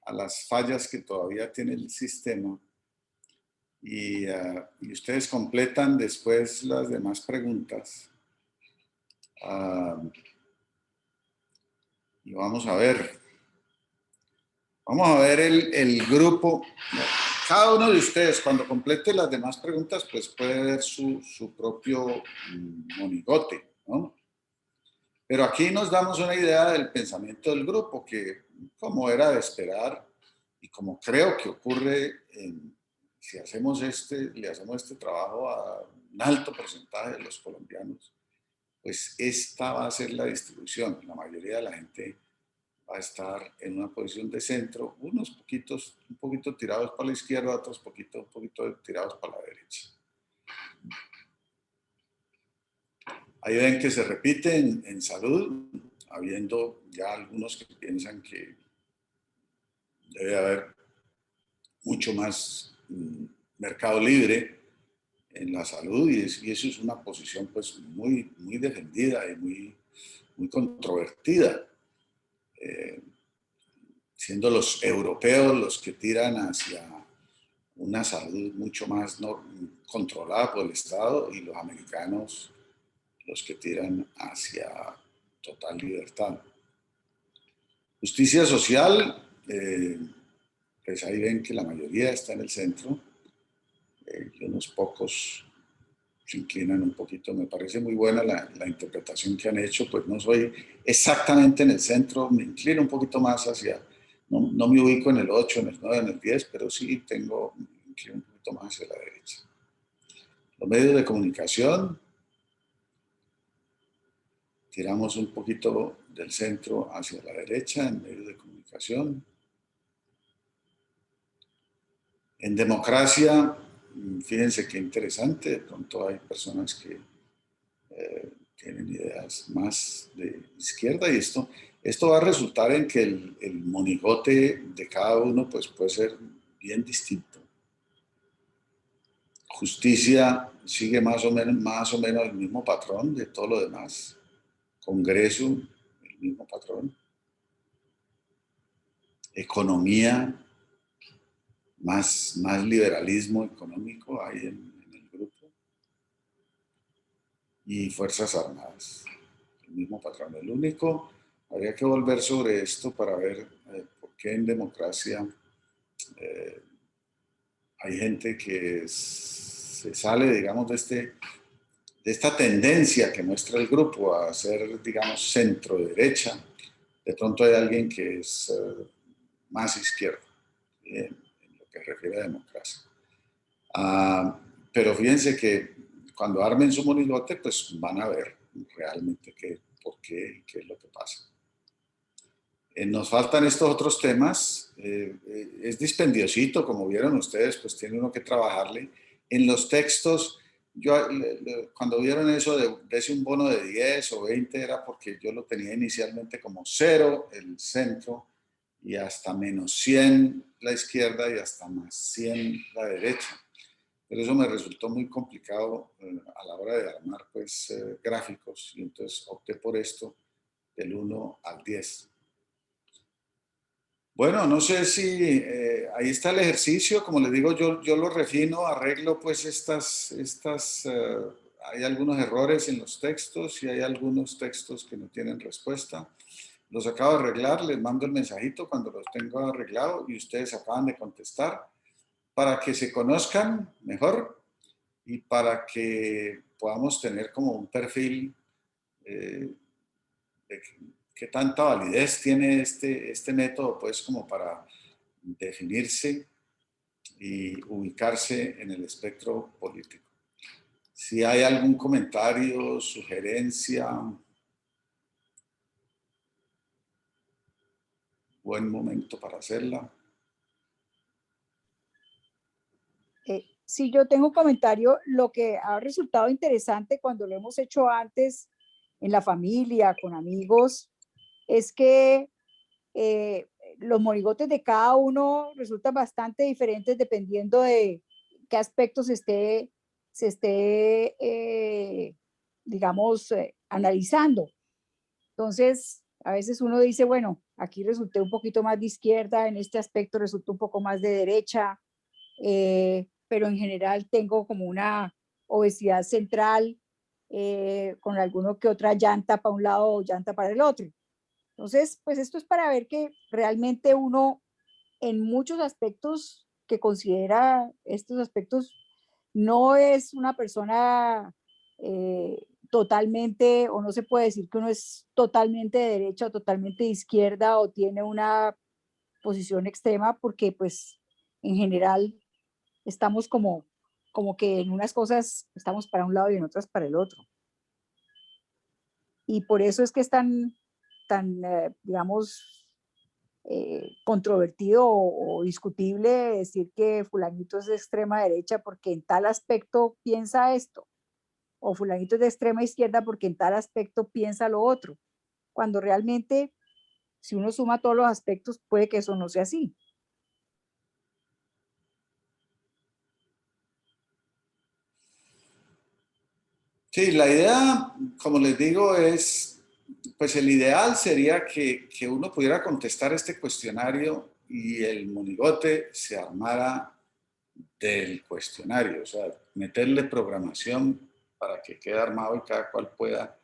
a las fallas que todavía tiene el sistema y ustedes completan después las demás preguntas. Y vamos a ver. Vamos a ver el grupo. Cada uno de ustedes, cuando complete las demás preguntas, pues puede ver su propio monigote, ¿no? Pero aquí nos damos una idea del pensamiento del grupo, que como era de esperar y como creo que ocurre si le hacemos este trabajo a un alto porcentaje de los colombianos, pues esta va a ser la distribución. La mayoría de la gente va a estar en una posición de centro, unos poquitos, un poquito tirados para la izquierda, otros un poquito tirados para la derecha. Ahí ven que se repite en salud, habiendo ya algunos que piensan que debe haber mucho más mercado libre en la salud y eso es una posición pues muy defendida y muy controvertida. Siendo los europeos los que tiran hacia una salud mucho más controlada por el Estado y los americanos los que tiran hacia total libertad. Justicia social, pues ahí ven que la mayoría está en el centro y unos pocos se inclinan un poquito. Me parece muy buena la interpretación que han hecho, pues no soy exactamente en el centro, me inclino un poquito más hacia, no me ubico en el 8, en el 9, en el 10, pero sí me inclino un poquito más hacia la derecha. Los medios de comunicación, tiramos un poquito del centro hacia la derecha en medios de comunicación. En democracia, fíjense qué interesante, de pronto hay personas que tienen ideas más de izquierda y esto va a resultar en que el monigote de cada uno pues, puede ser bien distinto. Justicia sigue más o menos el mismo patrón de todo lo demás. Congreso, el mismo patrón. Economía, más liberalismo económico hay en el grupo. Y Fuerzas Armadas, el mismo patrón. El único, habría que volver sobre esto para ver por qué en democracia hay gente que se sale, digamos, de esta tendencia que muestra el grupo a ser, digamos, centro-derecha, de pronto hay alguien que es más izquierdo en lo que refiere a democracia. Pero fíjense que cuando armen su monigote, pues van a ver realmente por qué, qué es lo que pasa. Nos faltan estos otros temas. Es dispendiosito, como vieron ustedes, pues tiene uno que trabajarle. En los textos, cuando vieron eso de ese un bono de 10 o 20, era porque yo lo tenía inicialmente como 0 el centro y hasta menos 100 la izquierda y hasta más 100 la derecha. Pero eso me resultó muy complicado a la hora de armar pues, gráficos, y entonces opté por esto del 1 al 10. Bueno, no sé si ahí está el ejercicio, como les digo, yo lo refino, arreglo pues hay algunos errores en los textos y hay algunos textos que no tienen respuesta. Los acabo de arreglar, les mando el mensajito cuando los tengo arreglado y ustedes acaban de contestar para que se conozcan mejor y para que podamos tener como un perfil de qué tanta validez tiene este método, pues, como para definirse y ubicarse en el espectro político. Si hay algún comentario, sugerencia, buen momento para hacerla.
Sí, yo tengo un comentario. Lo que ha resultado interesante cuando lo hemos hecho antes en la familia, con amigos, es que los monigotes de cada uno resultan bastante diferentes dependiendo de qué aspectos se esté digamos, analizando. Entonces, a veces uno dice, bueno, aquí resulté un poquito más de izquierda, en este aspecto resultó un poco más de derecha, pero en general tengo como una obesidad central con alguno que otra llanta para un lado o llanta para el otro. Entonces, pues esto es para ver que realmente uno en muchos aspectos que considera estos aspectos no es una persona totalmente, o no se puede decir que uno es totalmente de derecha o totalmente de izquierda o tiene una posición extrema, porque pues en general estamos como que en unas cosas estamos para un lado y en otras para el otro. Y por eso es que es tan digamos, controvertido o discutible decir que fulanito es de extrema derecha porque en tal aspecto piensa esto, o fulanito es de extrema izquierda porque en tal aspecto piensa lo otro, cuando realmente si uno suma todos los aspectos puede que eso no sea así.
Sí, la idea, como les digo, es, pues el ideal sería que uno pudiera contestar este cuestionario y el monigote se armara del cuestionario, o sea, meterle programación para que quede armado y cada cual pueda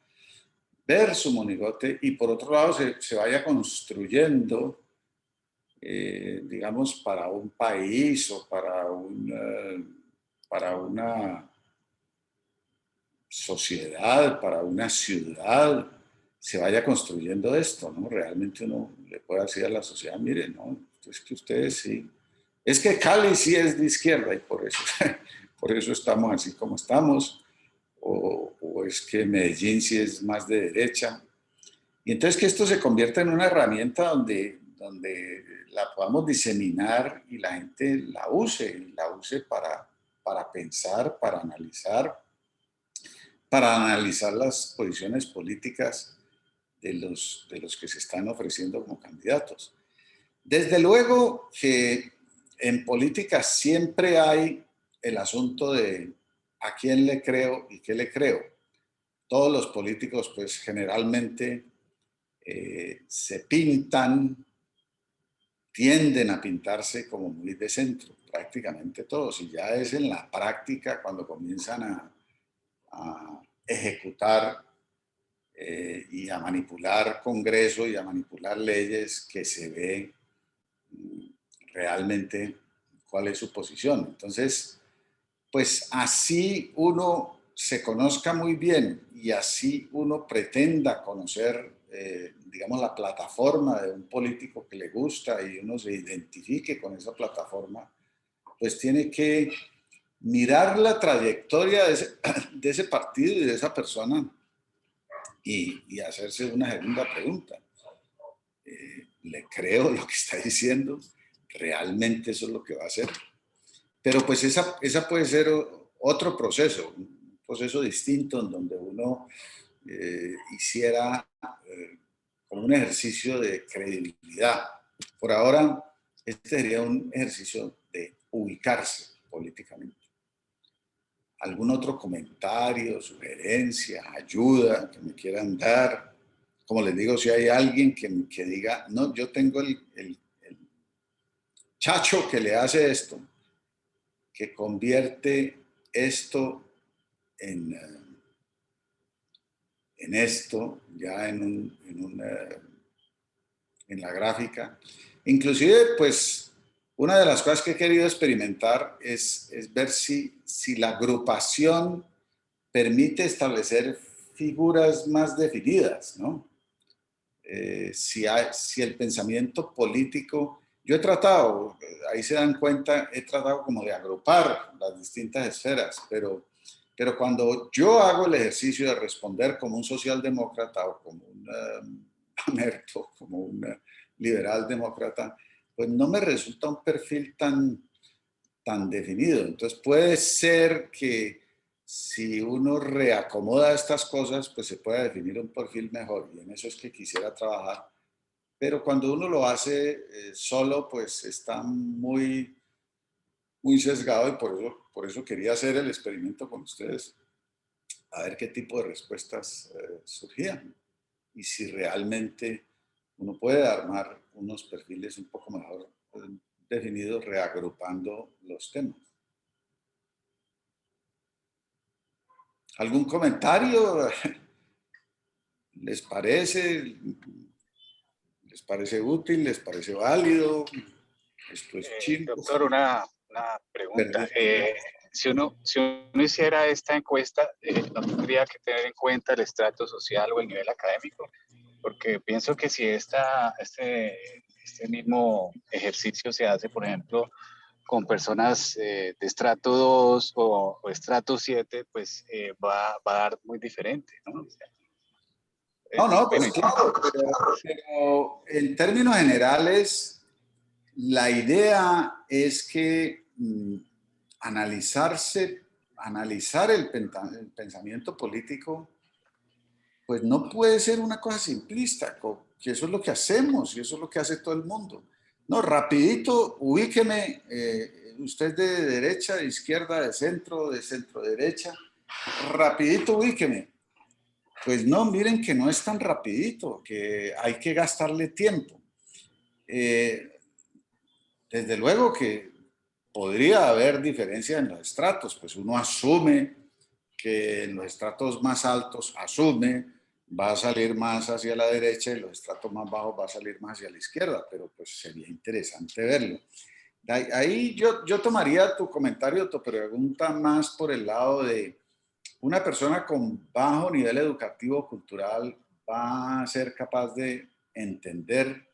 ver su monigote y por otro lado se vaya construyendo, digamos, para un país o para una sociedad, para una ciudad, se vaya construyendo esto, ¿no? Realmente uno le puede decir a la sociedad, mire, no, es que ustedes sí, es que Cali sí es de izquierda y por eso estamos así como estamos, o es que Medellín sí es más de derecha. Y entonces que esto se convierta en una herramienta donde la podamos diseminar y la gente la use para pensar, para analizar las posiciones políticas de los que se están ofreciendo como candidatos. Desde luego que en política siempre hay el asunto de a quién le creo y qué le creo. Todos los políticos pues generalmente tienden a pintarse como muy de centro, prácticamente todos, y ya es en la práctica cuando comienzan a ejecutar y a manipular Congreso y a manipular leyes que se ve realmente cuál es su posición. Entonces, pues así uno se conozca muy bien y así uno pretenda conocer, digamos, la plataforma de un político que le gusta y uno se identifique con esa plataforma, pues tiene que mirar la trayectoria de ese partido y de esa persona y hacerse una segunda pregunta. ¿Le creo lo que está diciendo? ¿Realmente eso es lo que va a hacer? Pero pues esa puede ser otro proceso, un proceso distinto en donde uno hiciera como un ejercicio de credibilidad. Por ahora, este sería un ejercicio de ubicarse políticamente. ¿Algún otro comentario, sugerencia, ayuda que me quieran dar? Como les digo, si hay alguien que diga, no, yo tengo el chacho que le hace esto, que convierte esto en esto, ya en la gráfica. Inclusive, pues, una de las cosas que he querido experimentar es ver si la agrupación permite establecer figuras más definidas, ¿no? Si el pensamiento político, yo he tratado, ahí se dan cuenta, he tratado como de agrupar las distintas esferas, pero cuando yo hago el ejercicio de responder como un socialdemócrata o como un mamerto, como un liberal demócrata, pues no me resulta un perfil tan definido. Entonces puede ser que si uno reacomoda estas cosas, pues se pueda definir un perfil mejor, y en eso es que quisiera trabajar. Pero cuando uno lo hace solo, pues está muy sesgado, y por eso quería hacer el experimento con ustedes, a ver qué tipo de respuestas surgían y si realmente uno puede armar unos perfiles un poco mejor definidos reagrupando los temas. ¿Algún comentario? ¿Les parece? ¿Les parece útil? ¿Les parece válido? Esto es chimbo.
Doctor, una pregunta. Si uno hiciera esta encuesta, ¿no tendría que tener en cuenta el estrato social o el nivel académico? Porque pienso que si este mismo ejercicio se hace, por ejemplo, con personas de estrato 2 o estrato 7, pues va a dar muy diferente, ¿no?
No, pues claro, pero en términos generales, la idea es que analizar el pensamiento político, pues no puede ser una cosa simplista, que eso es lo que hacemos y eso es lo que hace todo el mundo. No, rapidito, ubíqueme, usted de derecha, de izquierda, de centro derecha, rapidito ubíqueme. Pues no, miren que no es tan rapidito, que hay que gastarle tiempo. Desde luego que podría haber diferencia en los estratos, pues uno asume que en los estratos más altos va a salir más hacia la derecha y los estratos más bajos va a salir más hacia la izquierda, pero pues sería interesante verlo. Ahí yo tomaría tu comentario, tu pregunta más por el lado de una persona con bajo nivel educativo cultural va a ser capaz de entender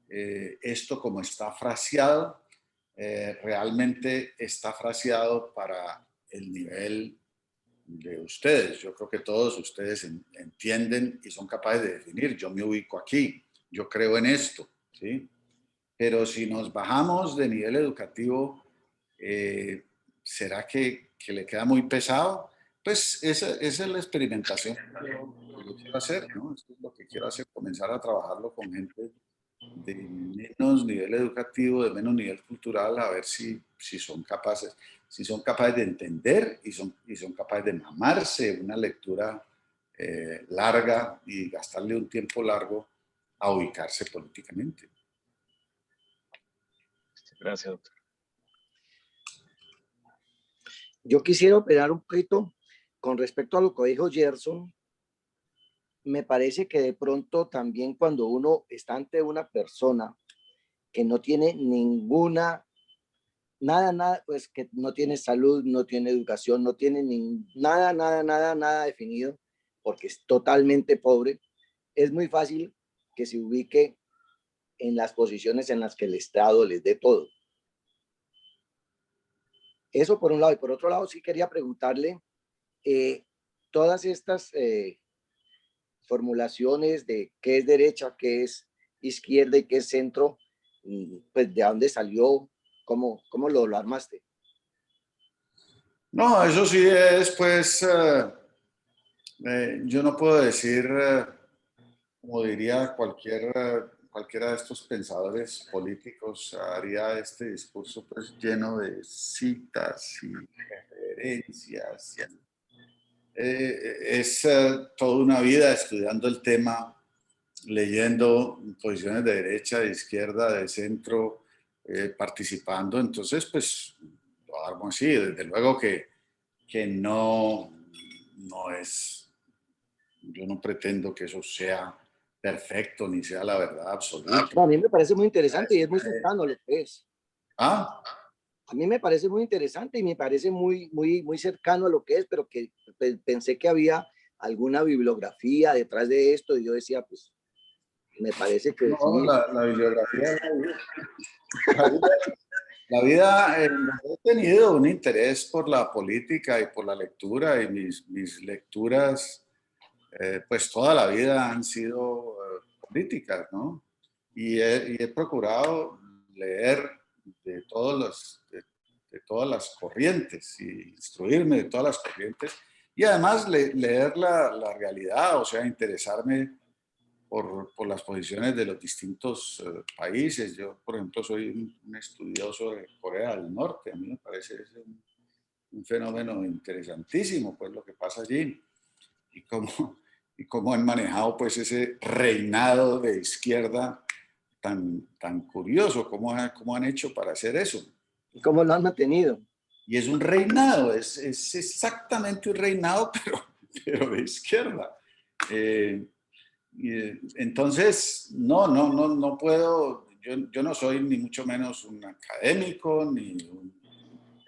esto como está fraseado. Realmente está fraseado para el nivel de ustedes. Yo creo que todos ustedes entienden y son capaces de definir. Yo me ubico aquí, yo creo en esto, ¿sí? Pero si nos bajamos de nivel educativo, ¿será que le queda muy pesado? Pues esa es la experimentación que yo quiero hacer, ¿no? Esto es lo que quiero hacer, comenzar a trabajarlo con gente de menos nivel educativo, de menos nivel cultural, a ver si son capaces de entender y son capaces de mamarse una lectura larga y gastarle un tiempo largo a ubicarse políticamente.
Gracias, doctor.
Yo quisiera opinar un poquito con respecto a lo que dijo Gerson. Me parece que de pronto también cuando uno está ante una persona que no tiene ninguna nada, pues que no tiene salud, no tiene educación, no tiene nada definido, porque es totalmente pobre, es muy fácil que se ubique en las posiciones en las que el Estado les dé todo. Eso por un lado. Y por otro lado, sí quería preguntarle, todas estas formulaciones de qué es derecha, qué es izquierda y qué es centro, pues de dónde salió, cómo lo armaste.
No, eso sí es, pues, yo no puedo decir, como diría cualquiera de estos pensadores políticos, haría este discurso pues lleno de citas y referencias. Es toda una vida estudiando el tema, leyendo posiciones de derecha, de izquierda, de centro, participando. Entonces, pues, lo armo así. Desde luego que no es, yo no pretendo que eso sea perfecto ni sea la verdad absoluta.
No, a mí me parece muy interesante y es muy cercano a lo que es.
¿Ah?
A mí me parece muy interesante y me parece muy cercano a lo que es, pero que pensé que había alguna bibliografía detrás de esto y yo decía, pues, me parece que
no,
sí.
La bibliografía, la vida he tenido un interés por la política y por la lectura, y mis lecturas, pues toda la vida han sido políticas, ¿no? Y he procurado leer de todas las corrientes y instruirme de todas las corrientes, y además leer la realidad, o sea, interesarme por las posiciones de los distintos países. Yo, por ejemplo, soy un estudioso de Corea del Norte. A mí me parece un fenómeno interesantísimo, pues, lo que pasa allí y cómo han manejado, pues, ese reinado de izquierda tan curioso, cómo han hecho para hacer eso.
¿Y cómo lo han mantenido?
Y es un reinado, es exactamente un reinado, pero de izquierda. Entonces, no puedo, yo no soy ni mucho menos un académico, ni un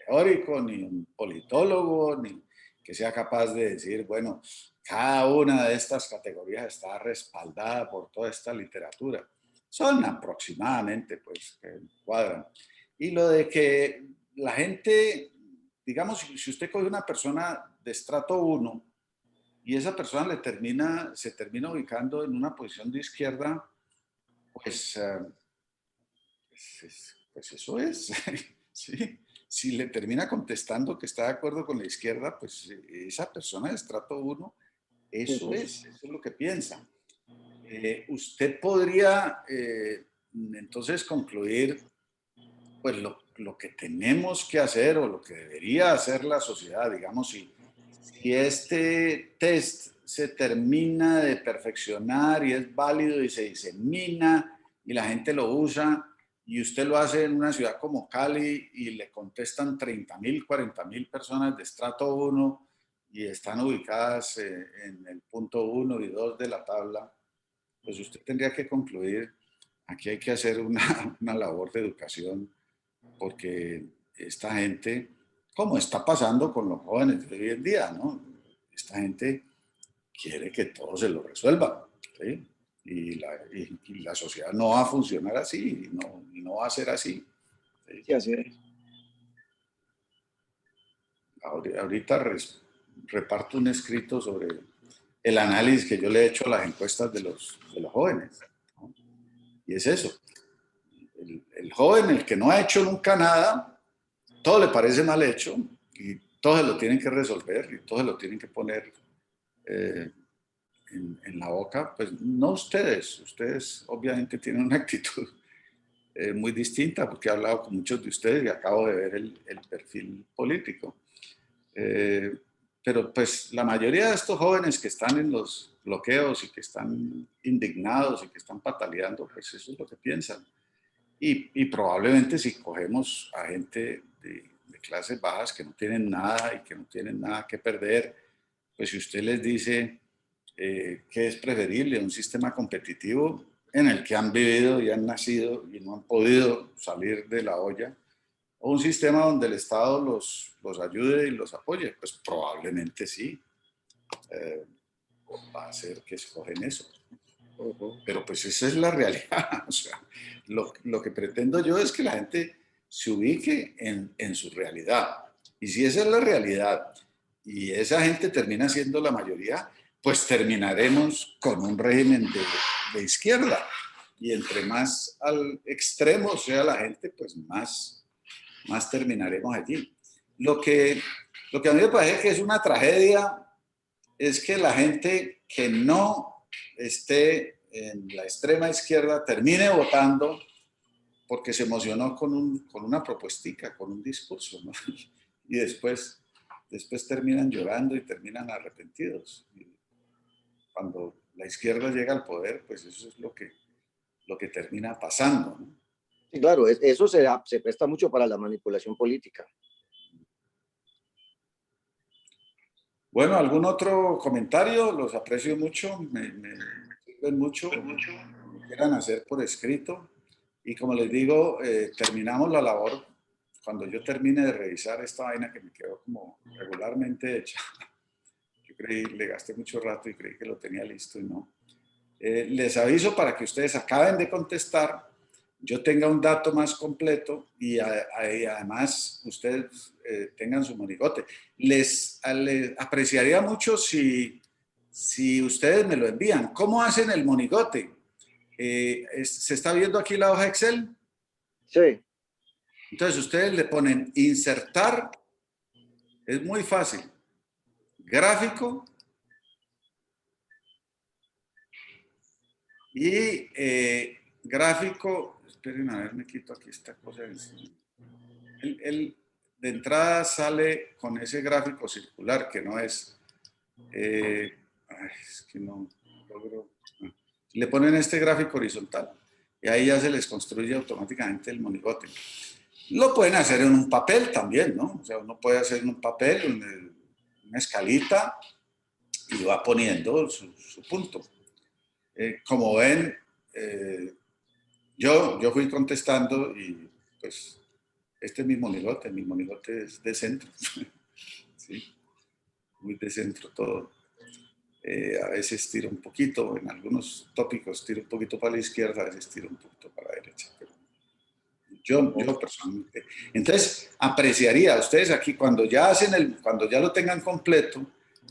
teórico, ni un politólogo, ni que sea capaz de decir, bueno, cada una de estas categorías está respaldada por toda esta literatura. Son aproximadamente, pues, que cuadran. Y lo de que la gente, digamos, si usted coge una persona de estrato 1, y esa persona se termina ubicando en una posición de izquierda, pues, pues eso es. ¿Sí? Si le termina contestando que está de acuerdo con la izquierda, pues esa persona de estrato 1, eso es lo que piensa. Usted podría entonces concluir, pues, lo que tenemos que hacer o lo que debería hacer la sociedad, digamos, si este test se termina de perfeccionar y es válido y se disemina y la gente lo usa, y usted lo hace en una ciudad como Cali y le contestan 30.000, 40.000 personas de estrato 1 y están ubicadas en el punto 1 y 2 de la tabla, pues usted tendría que concluir, aquí hay que hacer una labor de educación, porque esta gente, como está pasando con los jóvenes de hoy en día, ¿no? Esta gente quiere que todo se lo resuelva, ¿sí? Y la sociedad no va a funcionar así, y no va a ser así. ¿Sí?
Sí, así es.
Ahorita reparto un escrito sobre el análisis que yo le he hecho a las encuestas de los jóvenes, ¿no? Y es eso. El joven, el que no ha hecho nunca nada, todo le parece mal hecho y todos lo tienen que resolver y todos lo tienen que poner en la boca. Pues no ustedes obviamente tienen una actitud muy distinta, porque he hablado con muchos de ustedes y acabo de ver el perfil político. Pero pues la mayoría de estos jóvenes que están en los bloqueos y que están indignados y que están pataleando, pues eso es lo que piensan. Y probablemente si cogemos a gente de clases bajas que no tienen nada y que no tienen nada que perder, pues si usted les dice que es preferible un sistema competitivo en el que han vivido y han nacido y no han podido salir de la olla, ¿O un sistema donde el Estado los ayude y los apoye? Pues probablemente sí. Va a ser que escogen eso. Pero pues esa es la realidad. O sea, lo que pretendo yo es que la gente se ubique en su realidad. Y si esa es la realidad y esa gente termina siendo la mayoría, pues terminaremos con un régimen de izquierda. Y entre más al extremo sea la gente, pues más terminaremos allí. Lo que a mí me parece que es una tragedia es que la gente que no esté en la extrema izquierda termine votando porque se emocionó con una propuestica, con un discurso, ¿no? Y después terminan llorando y terminan arrepentidos. Y cuando la izquierda llega al poder, pues eso es lo que termina pasando, ¿no?
Sí, claro, eso se presta mucho para la manipulación política.
Bueno, ¿algún otro comentario? Los aprecio mucho, me sirven mucho, me quieran hacer por escrito. Y como les digo, terminamos la labor. Cuando yo termine de revisar esta vaina que me quedó como regularmente hecha, yo le gasté mucho rato y creí que lo tenía listo y no. Les aviso para que ustedes acaben de contestar, yo tenga un dato más completo y además ustedes tengan su monigote. Les apreciaría mucho si ustedes me lo envían. ¿Cómo hacen el monigote? ¿Se está viendo aquí la hoja Excel?
Sí.
Entonces ustedes le ponen insertar, es muy fácil, gráfico y gráfico, esperen a ver, me quito aquí esta cosa. De entrada sale con ese gráfico circular que no es, es que no logro. Le ponen este gráfico horizontal y ahí ya se les construye automáticamente el monigote. Lo pueden hacer en un papel también, ¿no? O sea, uno puede hacer en un papel una escalita y va poniendo su punto. Como ven, yo fui contestando y pues este es mi monigote es de centro, ¿sí? Muy de centro todo. A veces tiro un poquito, en algunos tópicos tiro un poquito para la izquierda, a veces tiro un poquito para la derecha, pero yo personalmente. Entonces, apreciaría, ustedes aquí, cuando ya lo tengan completo,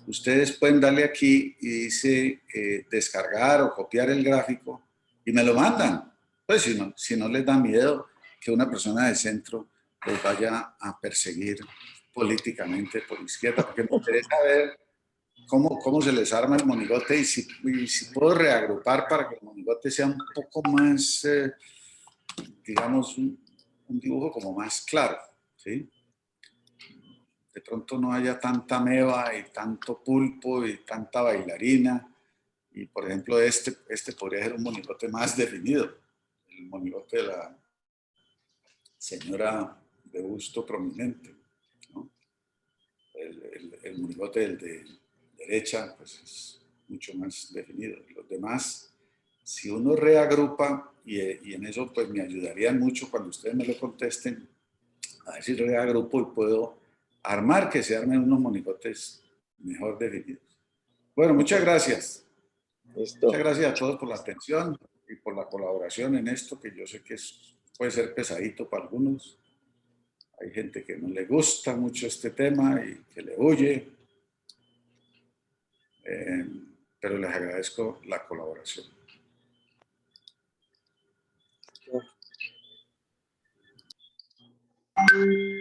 ustedes pueden darle aquí y dice descargar o copiar el gráfico y me lo mandan. Pues si no les da miedo que una persona de centro los vaya a perseguir políticamente por izquierda, porque me interesa ver cómo se les arma el monigote y si puedo reagrupar para que el monigote sea un poco más, digamos, un dibujo como más claro, ¿sí? De pronto no haya tanta meba y tanto pulpo y tanta bailarina. Y, por ejemplo, este podría ser un monigote más definido. El monigote de la señora de gusto prominente, ¿no? El monigote del de derecha, pues es mucho más definido. Los demás, si uno reagrupa, y en eso pues me ayudarían mucho cuando ustedes me lo contesten, a ver si reagrupo y puedo armar que se armen unos monigotes mejor definidos. Bueno, muchas gracias.
Listo.
Muchas gracias a todos por la atención y por la colaboración en esto, que yo sé que puede ser pesadito para algunos. Hay gente que no le gusta mucho este tema y que le huye, pero les agradezco la colaboración.
Sí.